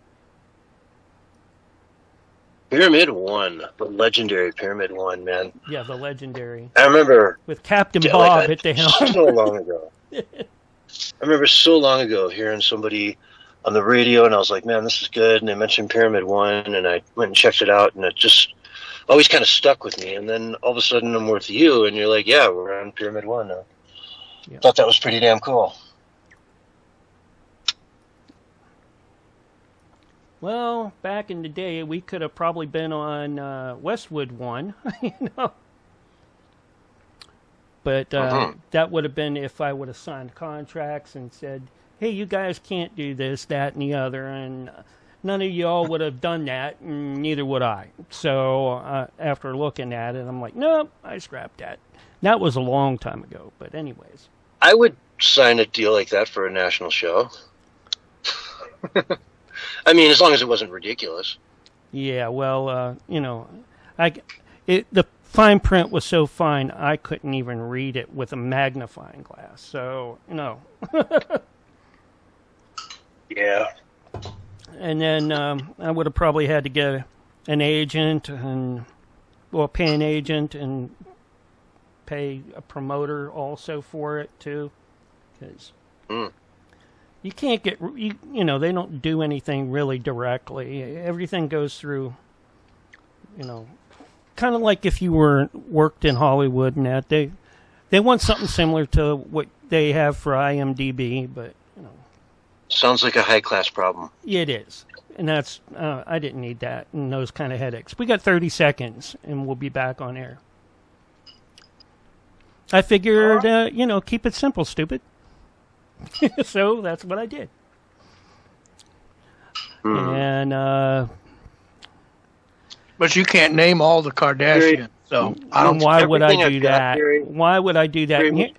Pyramid 1, the legendary Pyramid 1, man. Yeah, the legendary. I remember with Captain Bob at the helm. So long ago. I remember so long ago hearing somebody on the radio, and I was like, "Man, this is good." And they mentioned Pyramid 1, and I went and checked it out, and it just always kind of stuck with me. And then all of a sudden, I'm with you, and you're like, "Yeah, we're on Pyramid 1 now." Yep. Thought that was pretty damn cool. Well, back in the day, we could have probably been on Westwood 1, But that would have been if I would have signed contracts and said, hey, you guys can't do this, that, and the other, and none of y'all would have done that, and neither would I. So after looking at it, I'm like, nope, I scrapped that. That was a long time ago, but anyways. I would sign a deal like that for a national show. I mean, as long as it wasn't ridiculous. Yeah, well, the fine print was so fine, I couldn't even read it with a magnifying glass. So, Yeah. And then I would have probably had to get an agent pay an agent and pay a promoter also for it too, because. You can't get, they don't do anything really directly. Everything goes through, kind of like if you worked in Hollywood and that. They want something similar to what they have for IMDb, but, Sounds like a high-class problem. It is. And that's, I didn't need that and those kind of headaches. We got 30 seconds and we'll be back on air. I figured, keep it simple, stupid. So that's what I did. And but you can't name all the Kardashians, so I don't. Why would I do that? Why would I do that?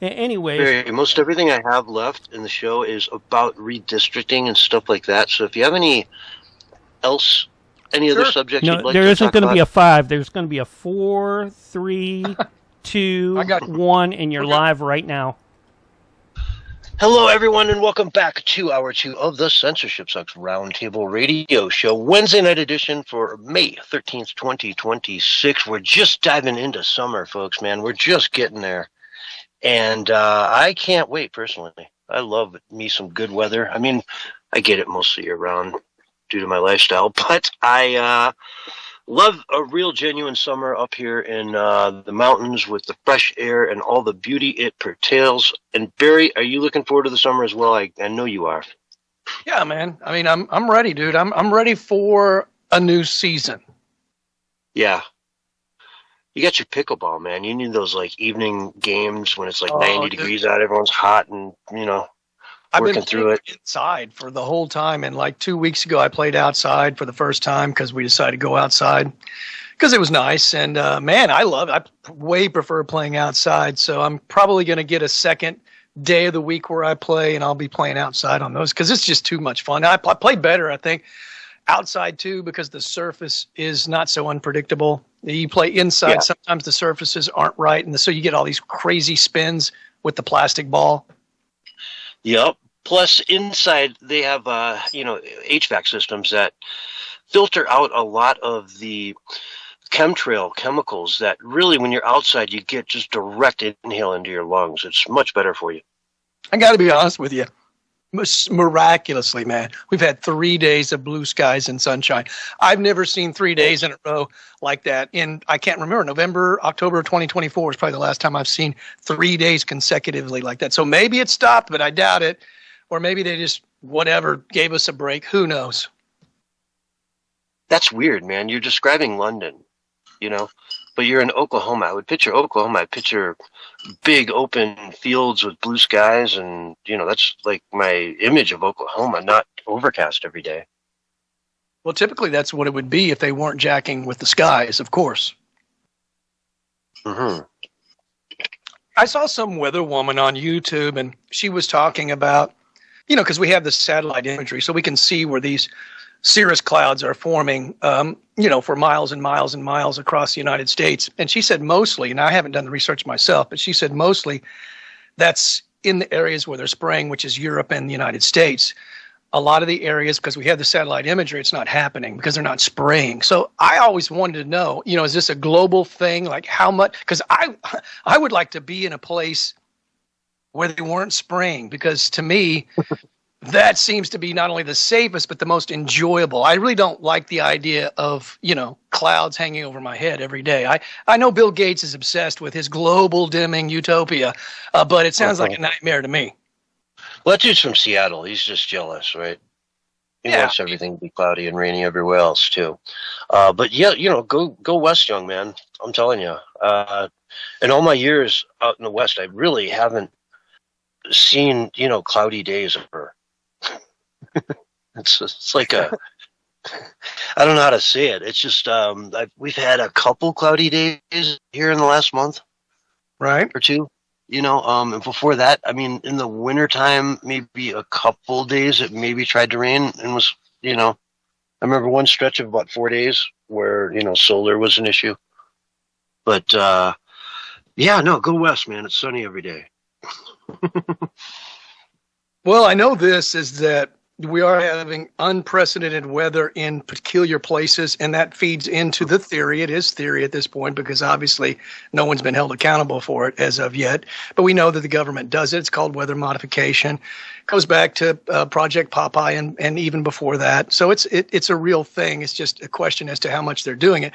Anyways, most everything I have left in the show is about redistricting and stuff like that. So if you have any other subjects you'd like to talk about. There isn't going to be a 5. There's going to be a 4, 3, 2, 1, and you're live right now. Hello, everyone, and welcome back to Hour 2 of the Censorship Sucks Roundtable Radio Show, Wednesday night edition for May 13th, 2026. We're just diving into summer, folks, man. We're just getting there. And I can't wait, personally. I love me some good weather. I mean, I get it most of the year round due to my lifestyle, but I love a real genuine summer up here in the mountains with the fresh air and all the beauty it pertains. And Barry, are you looking forward to the summer as well? I know you are. Yeah, man. I mean, I'm ready, dude. I'm ready for a new season. Yeah. You got your pickleball, man. You need those like evening games when it's like 90 degrees out, everyone's hot and, I've working been through it inside for the whole time, and like 2 weeks ago I played outside for the first time because we decided to go outside because it was nice. And man, I way prefer playing outside, so I'm probably going to get a second day of the week where I play, and I'll be playing outside on those because it's just too much fun. I play better, I think, outside too because the surface is not so unpredictable. You play inside, sometimes the surfaces aren't right, and so you get all these crazy spins with the plastic ball. Yep. Plus, inside they have HVAC systems that filter out a lot of the chemtrail chemicals that really, when you're outside, you get just direct inhale into your lungs. It's much better for you. I got to be honest with you. Miraculously, man, we've had 3 days of blue skies and sunshine. I've never seen 3 days in a row like that. I can't remember, October of 2024 is probably the last time I've seen 3 days consecutively like that. So maybe it stopped, but I doubt it. Or maybe they just, gave us a break. Who knows? That's weird, man. You're describing London, but you're in Oklahoma. I would picture Oklahoma. I picture big open fields with blue skies, and that's like my image of Oklahoma, not overcast every day. Well, typically that's what it would be if they weren't jacking with the skies, of course. Mm-hmm. I saw some weather woman on YouTube, and she was talking about, because we have the satellite imagery, so we can see where these cirrus clouds are forming, for miles and miles and miles across the United States. And she said mostly, and I haven't done the research myself, but she said mostly that's in the areas where they're spraying, which is Europe and the United States. A lot of the areas, because we have the satellite imagery, it's not happening because they're not spraying. So I always wanted to know, is this a global thing? Like how much? Because I would like to be in a place where they weren't spraying, because to me, that seems to be not only the safest, but the most enjoyable. I really don't like the idea of, clouds hanging over my head every day. I know Bill Gates is obsessed with his global dimming utopia, but it sounds like a nightmare to me. Well, that dude's from Seattle. He's just jealous, right? He wants everything to be cloudy and rainy everywhere else, too. But yeah, go west, young man. I'm telling you. In all my years out in the West, I really haven't seen, cloudy days ever. It's like I don't know how to say it. It's just we've had a couple cloudy days here in the last month, right, or two. And before that, I mean, in the wintertime, maybe a couple days it maybe tried to rain and was, I remember one stretch of about 4 days where solar was an issue. But go west, man. It's sunny every day. Well, I know this is that we are having unprecedented weather in peculiar places, and that feeds into the theory. It is theory at this point because obviously no one's been held accountable for it as of yet. But we know that the government does it. It's called weather modification. It goes back to Project Popeye and even before that. So it's a real thing. It's just a question as to how much they're doing it.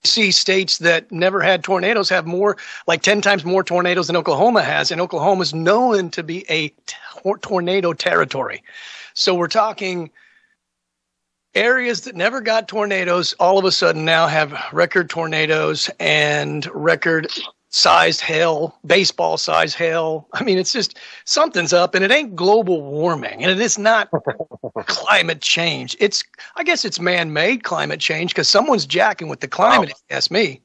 See states that never had tornadoes have more, like 10 times more tornadoes than Oklahoma has, and Oklahoma is known to be a tornado territory. So we're talking areas that never got tornadoes all of a sudden now have record tornadoes and record sized hail, baseball sized hail. I mean, it's just something's up, and it ain't global warming, and it is not climate change. I guess it's man-made climate change because someone's jacking with the climate, if you ask me.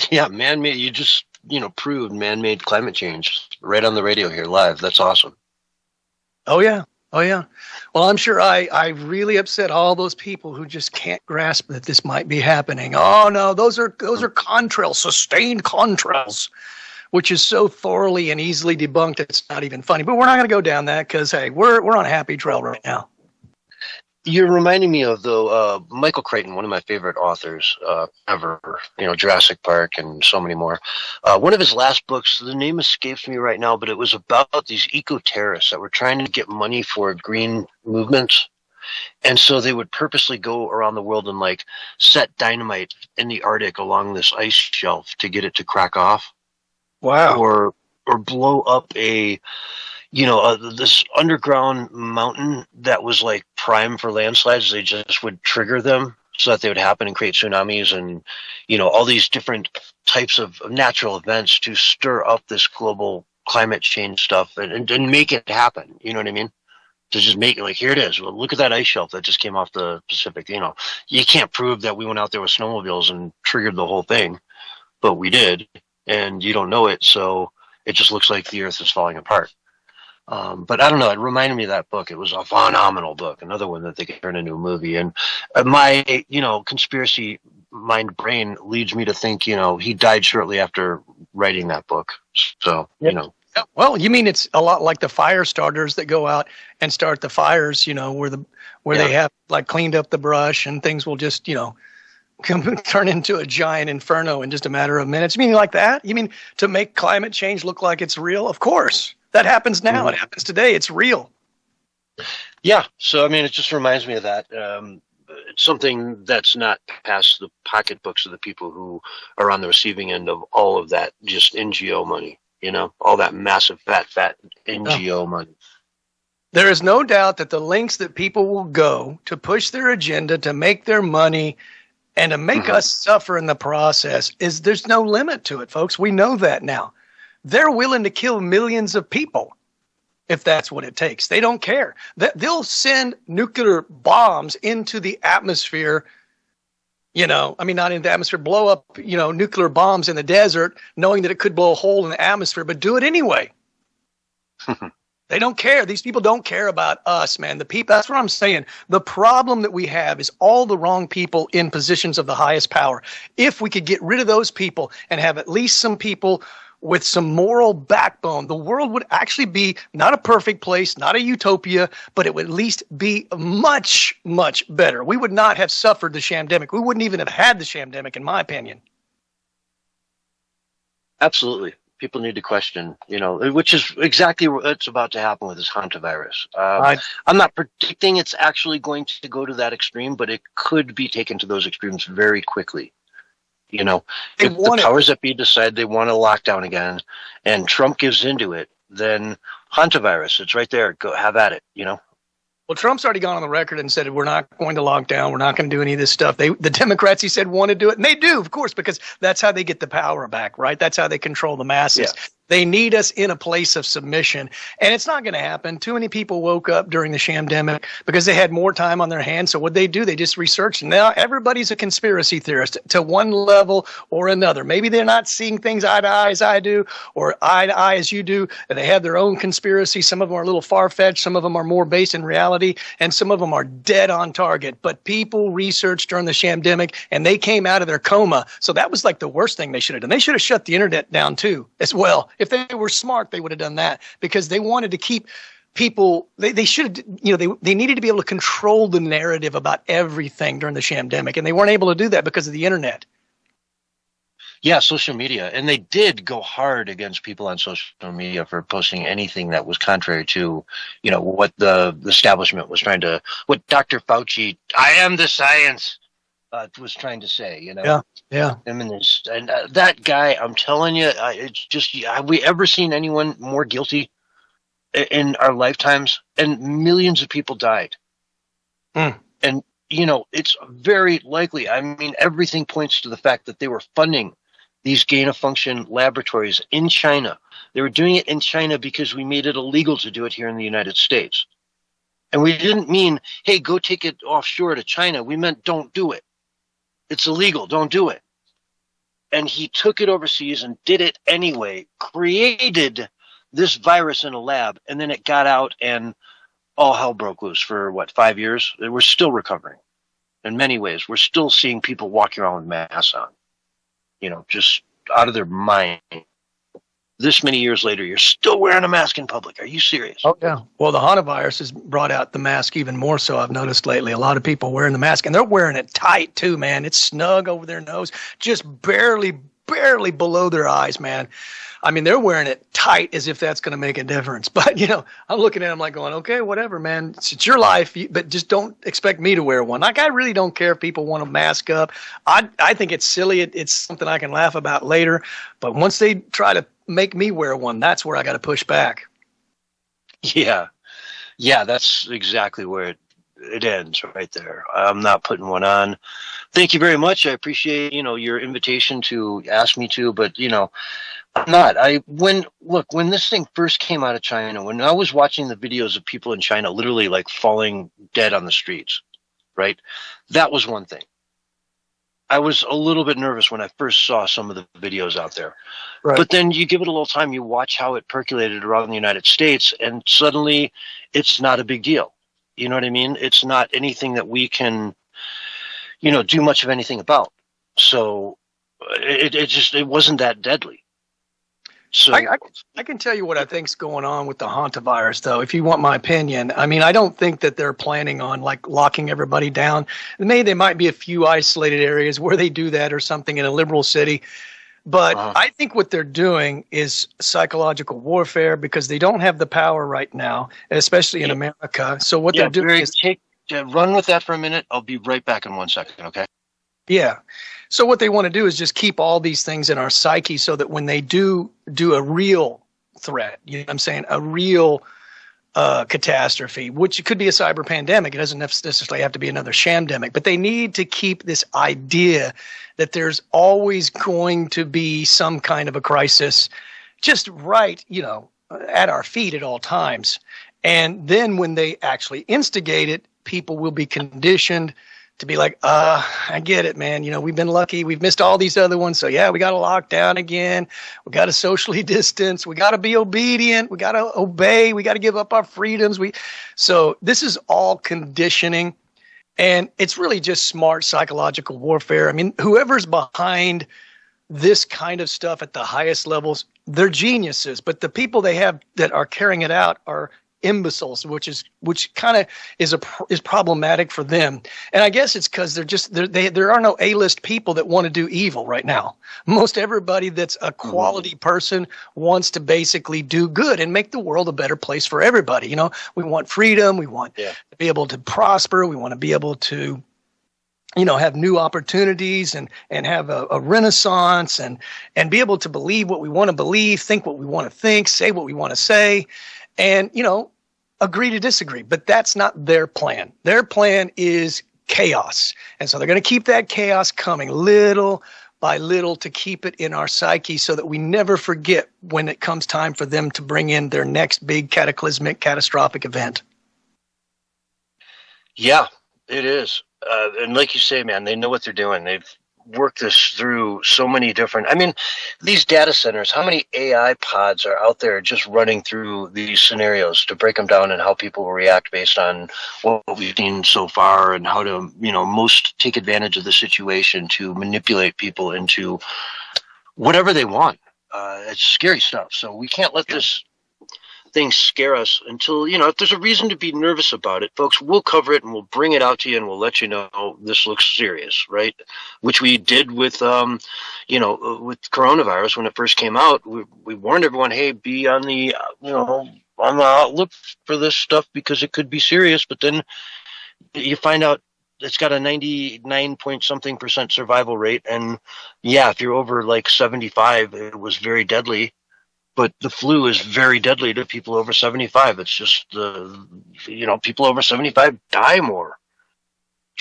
Yeah, man-made. You just, proved man-made climate change right on the radio here live. That's awesome. Oh, yeah. Oh, yeah. Well, I'm sure I really upset all those people who just can't grasp that this might be happening. Oh, no, those are contrails, sustained contrails, which is so thoroughly and easily debunked it's not even funny. But we're not going to go down that because, hey, we're on a happy trail right now. You're reminding me of, though, Michael Crichton, one of my favorite authors ever, Jurassic Park and so many more. One of his last books, the name escapes me right now, but it was about these eco-terrorists that were trying to get money for green movements. And so they would purposely go around the world and, like, set dynamite in the Arctic along this ice shelf to get it to crack off. Wow. Or blow up this underground mountain that was like prime for landslides. They just would trigger them so that they would happen and create tsunamis and, all these different types of natural events to stir up this global climate change stuff and make it happen. You know what I mean? To just make it like, here it is. Well, look at that ice shelf that just came off the Pacific. You can't prove that we went out there with snowmobiles and triggered the whole thing, but we did, and you don't know it. So it just looks like the earth is falling apart. But I don't know. It reminded me of that book. It was a phenomenal book. Another one that they could turn into a movie. And my, conspiracy mind brain leads me to think, he died shortly after writing that book. So, Well, you mean it's a lot like the fire starters that go out and start the fires, where they have like cleaned up the brush and things will just, turn into a giant inferno in just a matter of minutes. You mean like that? You mean to make climate change look like it's real? Of course. That happens now. Mm-hmm. It happens today. It's real. Yeah. So, it just reminds me of that. It's something that's not past the pocketbooks of the people who are on the receiving end of all of that just NGO money, all that massive, fat NGO money. There is no doubt that the lengths that people will go to push their agenda, to make their money, and to make us suffer in the process there's no limit to it, folks. We know that now. They're willing to kill millions of people if that's what it takes. They don't care. They'll send nuclear bombs into the atmosphere, not into the atmosphere, blow up, nuclear bombs in the desert, knowing that it could blow a hole in the atmosphere, but do it anyway. They don't care. These people don't care about us, man. The people, that's what I'm saying. The problem that we have is all the wrong people in positions of the highest power. If we could get rid of those people and have at least some people with some moral backbone, the world would actually be not a perfect place, not a utopia, but it would at least be much, much better. We would not have suffered the shamdemic. We wouldn't even have had the shamdemic, in my opinion. Absolutely. People need to question, which is exactly what's about to happen with this hantavirus. I'm not predicting it's actually going to go to that extreme, but it could be taken to those extremes very quickly. If the powers that be decide they want to lock down again and Trump gives into it, then hantavirus, it's right there. Go have at it, Well, Trump's already gone on the record and said, we're not going to lock down. We're not going to do any of this stuff. The Democrats, he said, want to do it. And they do, of course, because that's how they get the power back, right? That's how they control the masses. Yeah. They need us in a place of submission. And it's not going to happen. Too many people woke up during the shamdemic because they had more time on their hands. So what they do, they just research. And now everybody's a conspiracy theorist to one level or another. Maybe they're not seeing things eye to eye as I do or eye to eye as you do. And they have their own conspiracy. Some of them are a little far-fetched. Some of them are more based in reality. And some of them are dead on target. But people researched during the shamdemic and they came out of their coma. So that was like the worst thing they should have done. They should have shut the internet down too as well. If they were smart, they would have done that because they wanted to keep people. They should have, they needed to be able to control the narrative about everything during the shamdemic. And they weren't able to do that because of the internet. Yeah, social media. And they did go hard against people on social media for posting anything that was contrary to, what the establishment was trying to, what Dr. Fauci, I am the science, was trying to say, Yeah. And that guy, I'm telling you, it's just, have we ever seen anyone more guilty in our lifetimes? And millions of people died. And, it's very likely. Everything points to the fact that they were funding these gain-of-function laboratories in China. They were doing it in China because we made it illegal to do it here in the United States. And we didn't mean, hey, go take it offshore to China. We meant don't do it. It's illegal. Don't do it. And he took it overseas and did it anyway, created this virus in a lab, and then it got out and all hell broke loose for, 5 years? We're still recovering in many ways. We're still seeing people walking around with masks on, just out of their mind. This many years later, you're still wearing a mask in public. Are you serious? Oh, yeah. Well, the hantavirus has brought out the mask even more so, I've noticed lately. A lot of people wearing the mask, and they're wearing it tight, too, man. It's snug over their nose, just barely below their eyes, man. I mean, they're wearing it tight as if that's going to make a difference. But, I'm looking at them like going, okay, whatever, man. It's your life, but just don't expect me to wear one. Like, I really don't care if people want to mask up. I think it's silly. It's something I can laugh about later. But once they try to make me wear one, that's where I got to push back. Yeah, that's exactly where it ends right there. I'm not putting one on. Thank you very much. I appreciate, your invitation to ask me to, but, I'm not. When this thing first came out of China, when I was watching the videos of people in China literally like falling dead on the streets, right? That was one thing. I was a little bit nervous when I first saw some of the videos out there. Right. But then you give it a little time, you watch how it percolated around the United States, and suddenly it's not a big deal. You know what I mean? It's not anything that we can, do much of anything about. So it wasn't that deadly. So I can tell you what I think's going on with the hantavirus, though, if you want my opinion. I mean, I don't think that they're planning on like locking everybody down. Maybe there might be a few isolated areas where they do that or something in a liberal city. But I think what they're doing is psychological warfare because they don't have the power right now, especially in America. So what they're doing is run with that for a minute. I'll be right back in 1 second. Okay. Yeah. So what they want to do is just keep all these things in our psyche so that when they do a real threat, you know what I'm saying, a real catastrophe, which could be a cyber pandemic. It doesn't necessarily have to be another shamdemic, but they need to keep this idea that there's always going to be some kind of a crisis just right, at our feet at all times. And then when they actually instigate it, people will be conditioned to be like, I get it, man. We've been lucky. We've missed all these other ones. So, yeah, we got to lock down again. We got to socially distance. We got to be obedient. We got to obey. We got to give up our freedoms. So this is all conditioning. And it's really just smart psychological warfare. I mean, whoever's behind this kind of stuff at the highest levels, they're geniuses. But the people they have that are carrying it out are imbeciles, which kind of is problematic for them. And I guess it's because there are no A-list people that want to do evil right now. Most everybody that's a quality person wants to basically do good and make the world a better place for everybody. We want freedom. We want to be able to prosper. We want to be able to have new opportunities and have a renaissance and be able to believe what we want to believe, think what we want to think, say what we want to say. And, agree to disagree. But that's not their plan. Their plan is chaos. And so they're going to keep that chaos coming little by little to keep it in our psyche so that we never forget when it comes time for them to bring in their next big cataclysmic, catastrophic event. Yeah, it is. And like you say, man, they know what they're doing. They've worked this through so many different, these data centers, how many AI pods are out there just running through these scenarios to break them down and how people will react based on what we've seen so far and how to, most take advantage of the situation to manipulate people into whatever they want. It's scary stuff. So we can't let this thing scare us until, if there's a reason to be nervous about it, folks, we'll cover it and we'll bring it out to you and we'll let you know this looks serious, right? Which we did with, with coronavirus when it first came out. We warned everyone, hey, be on the, on the outlook for this stuff because it could be serious. But then you find out it's got a 99-point-something% survival rate. And yeah, if you're over like 75, it was very deadly. But the flu is very deadly to people over 75. It's just people over 75 die more.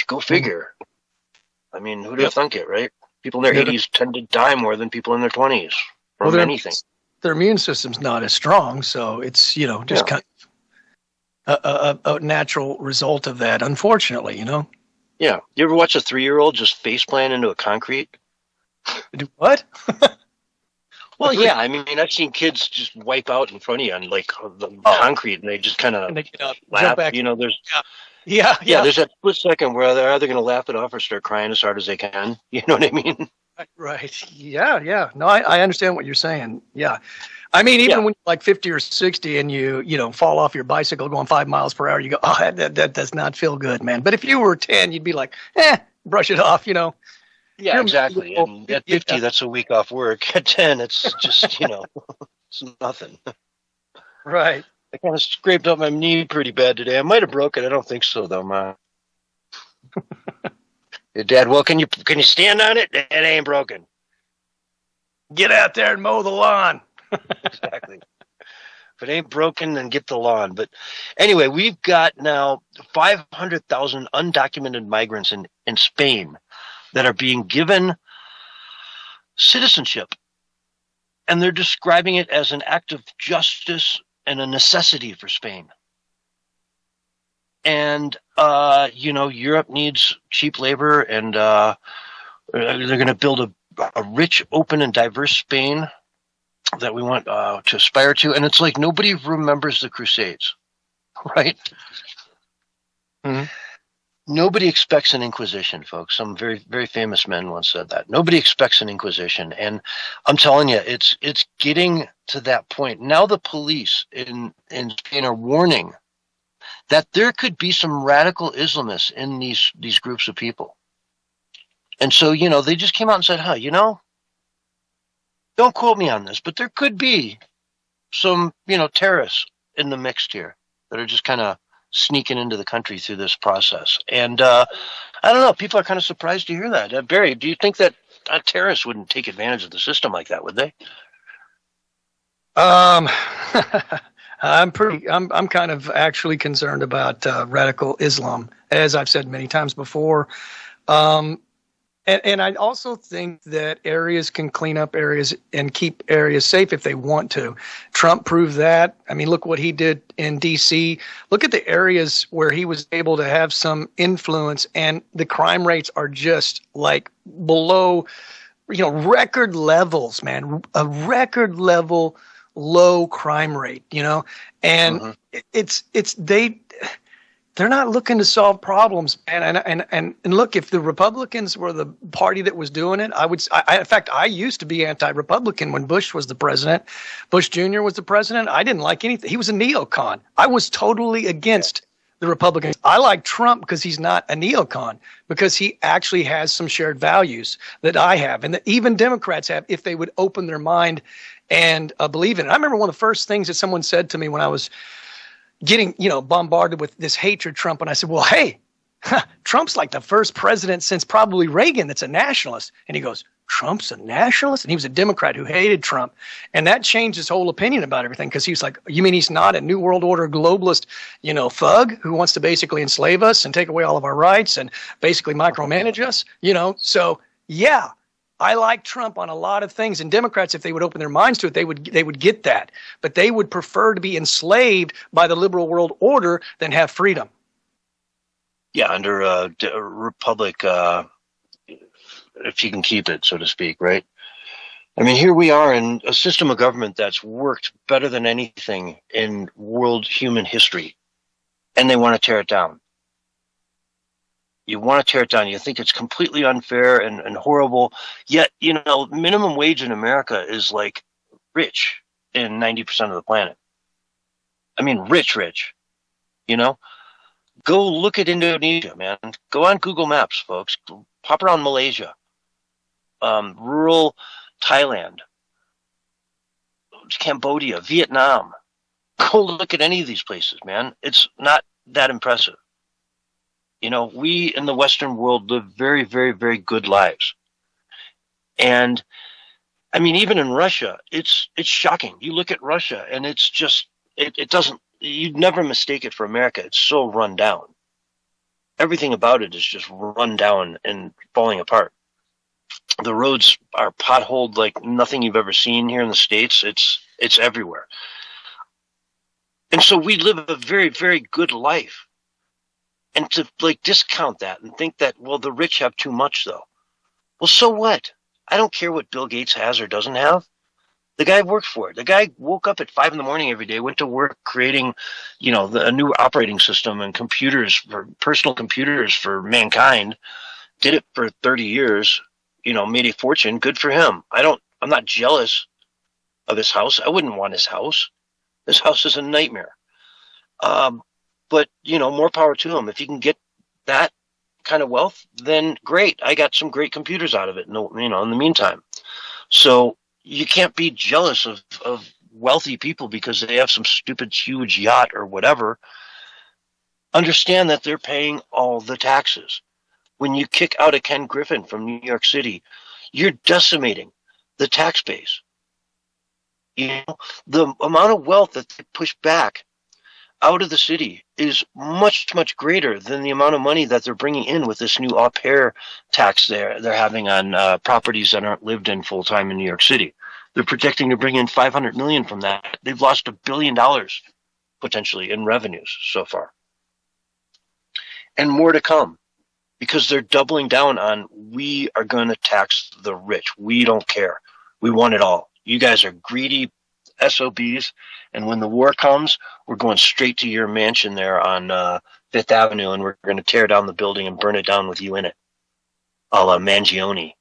Go figure. Who'd have thunk it, right? People in their 80s tend to die more than people in their 20s from anything. Their immune system's not as strong, so it's just kind of a natural result of that. Unfortunately, Yeah. You ever watch a 3-year-old just face plant into a concrete? Do what? Well, yeah, I mean, I've seen kids just wipe out in front of you on like the concrete, and they just kind of get up, laugh. jump back. You know, there's yeah. There's that split second where they're either going to laugh it off or start crying as hard as they can. You know what I mean? Right. Yeah. No, I understand what you're saying. Yeah. I mean, even when you're like 50 or 60 and you fall off your bicycle going 5 miles per hour, you go, oh, that does not feel good, man. But if you were 10, you'd be like, brush it off, Yeah, exactly. And at 50, that's a week off work. At 10, it's just, it's nothing. Right. I kind of scraped up my knee pretty bad today. I might have broke it. I don't think so, though, Ma. Hey, Dad, well, can you stand on it? It ain't broken. Get out there and mow the lawn. Exactly. If it ain't broken, then get the lawn. But anyway, we've got now 500,000 undocumented migrants in Spain that are being given citizenship. And they're describing it as an act of justice and a necessity for Spain. And, Europe needs cheap labor, and they're going to build a rich, open, and diverse Spain that we want to aspire to. And it's like nobody remembers the Crusades, right? Mm-hmm. Nobody expects an Inquisition, folks. Some very, very famous men once said that. Nobody expects an Inquisition. And I'm telling you, it's getting to that point. Now the police in Spain are warning that there could be some radical Islamists in these groups of people. And so, they just came out and said, don't quote me on this, but there could be some, terrorists in the mix here that are just kind of sneaking into the country through this process. And I don't know, people are kind of surprised to hear that. Barry, do you think that terrorists wouldn't take advantage of the system like that, would they? I'm kind of actually concerned about radical Islam, as I've said many times before. And I also think that areas can clean up areas and keep areas safe if they want to. Trump proved that. I mean, look what he did in D.C. Look at the areas where he was able to have some influence, and the crime rates are just like below, record levels, man. A record level low crime rate, and they're not looking to solve problems, man. And look, if the Republicans were the party that was doing it, in fact, I used to be anti-Republican when Bush was the president. Bush Jr. was the president. I didn't like anything. He was a neocon. I was totally against the Republicans. I like Trump because he's not a neocon, because he actually has some shared values that I have and that even Democrats have if they would open their mind and believe in it. I remember one of the first things that someone said to me when I was getting, bombarded with this hatred Trump. And I said, well, hey, Trump's like the first president since probably Reagan that's a nationalist. And he goes, Trump's a nationalist? And he was a Democrat who hated Trump. And that changed his whole opinion about everything, because he was like, you mean he's not a New World Order globalist, thug who wants to basically enslave us and take away all of our rights and basically micromanage us, So, yeah. I like Trump on a lot of things, and Democrats, if they would open their minds to it, they would get that. But they would prefer to be enslaved by the liberal world order than have freedom. Yeah, under a republic, if you can keep it, so to speak, right? I mean, here we are in a system of government that's worked better than anything in world human history, and they want to tear it down. You want to tear it down. You think it's completely unfair and horrible. Yet, minimum wage in America is like rich in 90% of the planet. I mean, rich. Go look at Indonesia, man. Go on Google Maps, folks. Pop around Malaysia, rural Thailand, Cambodia, Vietnam. Go look at any of these places, man. It's not that impressive. We in the Western world live very, very, very good lives. And I mean, even in Russia, it's shocking. You look at Russia and it's just, it doesn't, you'd never mistake it for America. It's so run down. Everything about it is just run down and falling apart. The roads are potholed like nothing you've ever seen here in the States. It's everywhere. And so we live a very, very good life. And to discount that and think that, well, the rich have too much, though. Well, so what? I don't care what Bill Gates has or doesn't have. The guy worked for it. The guy woke up at 5 a.m. every day, went to work creating, a new operating system and personal computers for mankind. Did it for 30 years. Made a fortune. Good for him. I'm not jealous of his house. I wouldn't want his house. His house is a nightmare. But more power to him. If you can get that kind of wealth, then great. I got some great computers out of it. In the meantime, so you can't be jealous of wealthy people because they have some stupid huge yacht or whatever. Understand that they're paying all the taxes. When you kick out a Ken Griffin from New York City, you're decimating the tax base. The amount of wealth that they push back out of the city is much, much greater than the amount of money that they're bringing in with this new au pair tax they're having on properties that aren't lived in full time in New York City. They're projecting to bring in $500 million from that. They've lost $1 billion potentially in revenues so far, and more to come, because they're doubling down on, we are going to tax the rich. We don't care. We want it all. You guys are greedy SOBs, and when the war comes, we're going straight to your mansion there on Fifth Avenue, and we're going to tear down the building and burn it down with you in it, a la Mangione,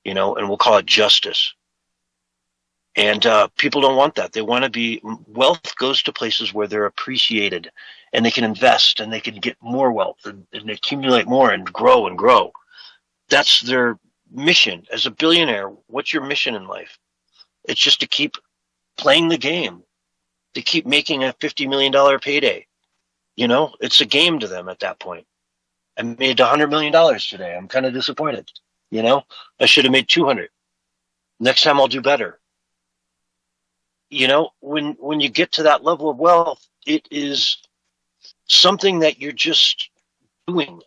and we'll call it justice. And people don't want that. They want to be, wealth goes to places where they're appreciated, and they can invest, and they can get more wealth and accumulate more and grow and grow. That's their mission. As a billionaire, what's your mission in life? It's just to keep playing the game, to keep making a $50 million payday. It's a game to them at that point. I made $100 million today. I'm kind of disappointed. I should have made 200. Next time I'll do better. When you get to that level of wealth, it is something that you're just doing.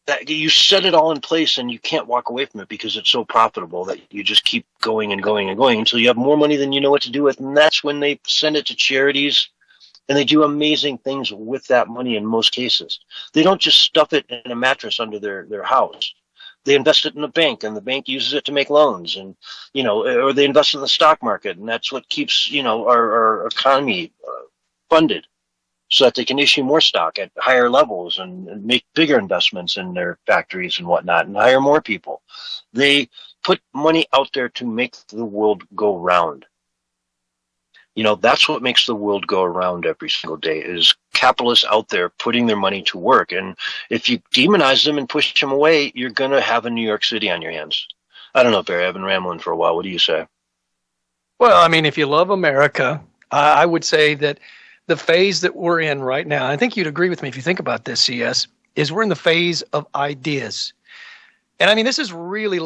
That you set it all in place and you can't walk away from it because it's so profitable that you just keep going and going and going until you have more money than you know what to do with. And that's when they send it to charities, and they do amazing things with that money in most cases. They don't just stuff it in a mattress under their house. They invest it in a bank, and the bank uses it to make loans, and or they invest in the stock market, and that's what keeps our economy funded, so that they can issue more stock at higher levels and make bigger investments in their factories and whatnot, and hire more people. They put money out there to make the world go round. That's what makes the world go around every single day, is capitalists out there putting their money to work. And if you demonize them and push them away, you're going to have a New York City on your hands. I don't know, Barry. I've been rambling for a while. What do you say? Well, I mean, if you love America, I would say that the phase that we're in right now, I think you'd agree with me if you think about this, CS, is we're in the phase of ideas. And I mean, this has really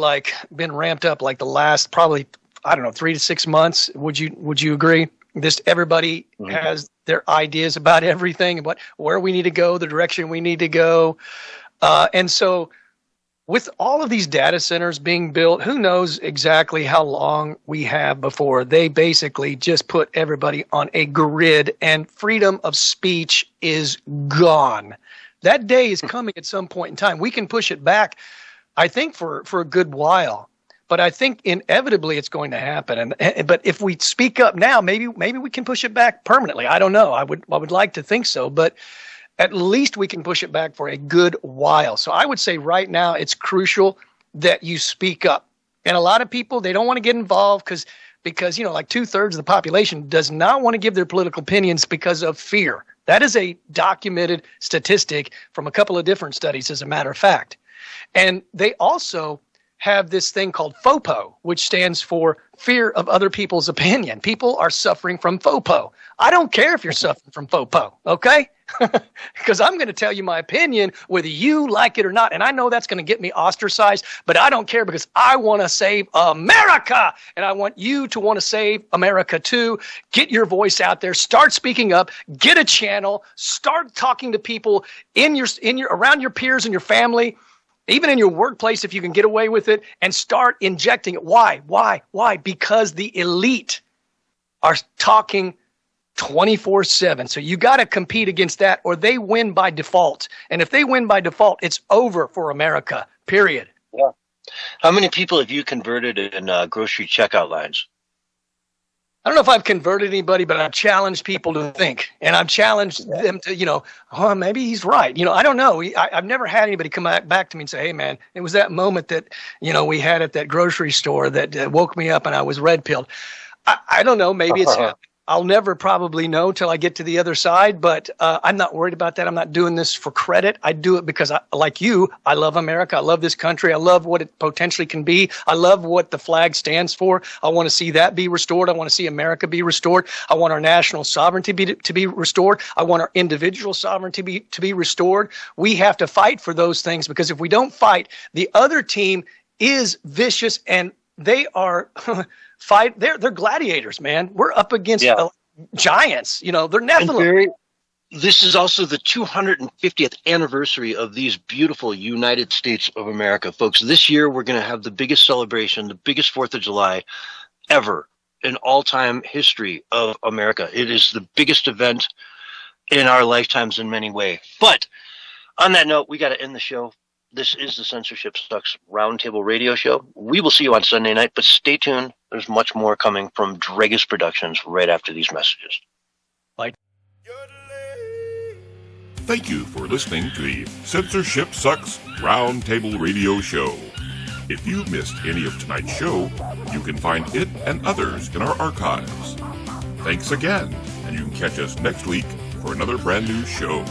been ramped up the last probably, 3 to 6 months. Would you agree? Just everybody has their ideas about everything and where we need to go, the direction we need to go. And so with all of these data centers being built, who knows exactly how long we have before they basically just put everybody on a grid and freedom of speech is gone. That day is coming at some point in time. We can push it back, I think, for a good while. But I think inevitably it's going to happen. But if we speak up now, maybe we can push it back permanently. I don't know. I would like to think so, but at least we can push it back for a good while. So I would say right now it's crucial that you speak up. And a lot of people, they don't want to get involved because 2/3 of the population does not want to give their political opinions because of fear. That is a documented statistic from a couple of different studies, as a matter of fact. And they also have this thing called FOPO, which stands for fear of other people's opinion. People are suffering from FOPO. I don't care if you're suffering from FOPO, okay? Because I'm going to tell you my opinion, whether you like it or not. And I know that's going to get me ostracized, but I don't care because I want to save America. And I want you to want to save America too. Get your voice out there. Start speaking up. Get a channel. Start talking to people around your peers and your family. Even in your workplace, if you can get away with it, and start injecting it. Why? Because the elite are talking 24/7. So you got to compete against that, or they win by default. And if they win by default, it's over for America, period. Yeah. How many people have you converted in grocery checkout lines? I don't know if I've converted anybody, but I've challenged people to think, and I've challenged them to, oh, maybe he's right. I don't know. I've never had anybody come back to me and say, hey, man, it was that moment that, we had at that grocery store that woke me up and I was red-pilled. I don't know. Maybe it's happened. I'll never probably know till I get to the other side, but I'm not worried about that. I'm not doing this for credit. I do it because, like you, I love America. I love this country. I love what it potentially can be. I love what the flag stands for. I want to see that be restored. I want to see America be restored. I want our national sovereignty to be restored. I want our individual sovereignty to be restored. We have to fight for those things, because if we don't fight, the other team is vicious, and they are they're gladiators, man. We're up against giants. They're Nephilim. This is also the 250th anniversary of these beautiful United States of America, folks. This year, we're going to have the biggest celebration, the biggest 4th of July ever in all-time history of America. It is the biggest event in our lifetimes in many ways. But on that note, we got to end the show. This is the Censorship Sucks Roundtable Radio Show. We will see you on Sunday night, but stay tuned. There's much more coming from Dregus Productions right after these messages. Bye. Thank you for listening to the Censorship Sucks Roundtable Radio Show. If you missed any of tonight's show, you can find it and others in our archives. Thanks again, and you can catch us next week for another brand new show.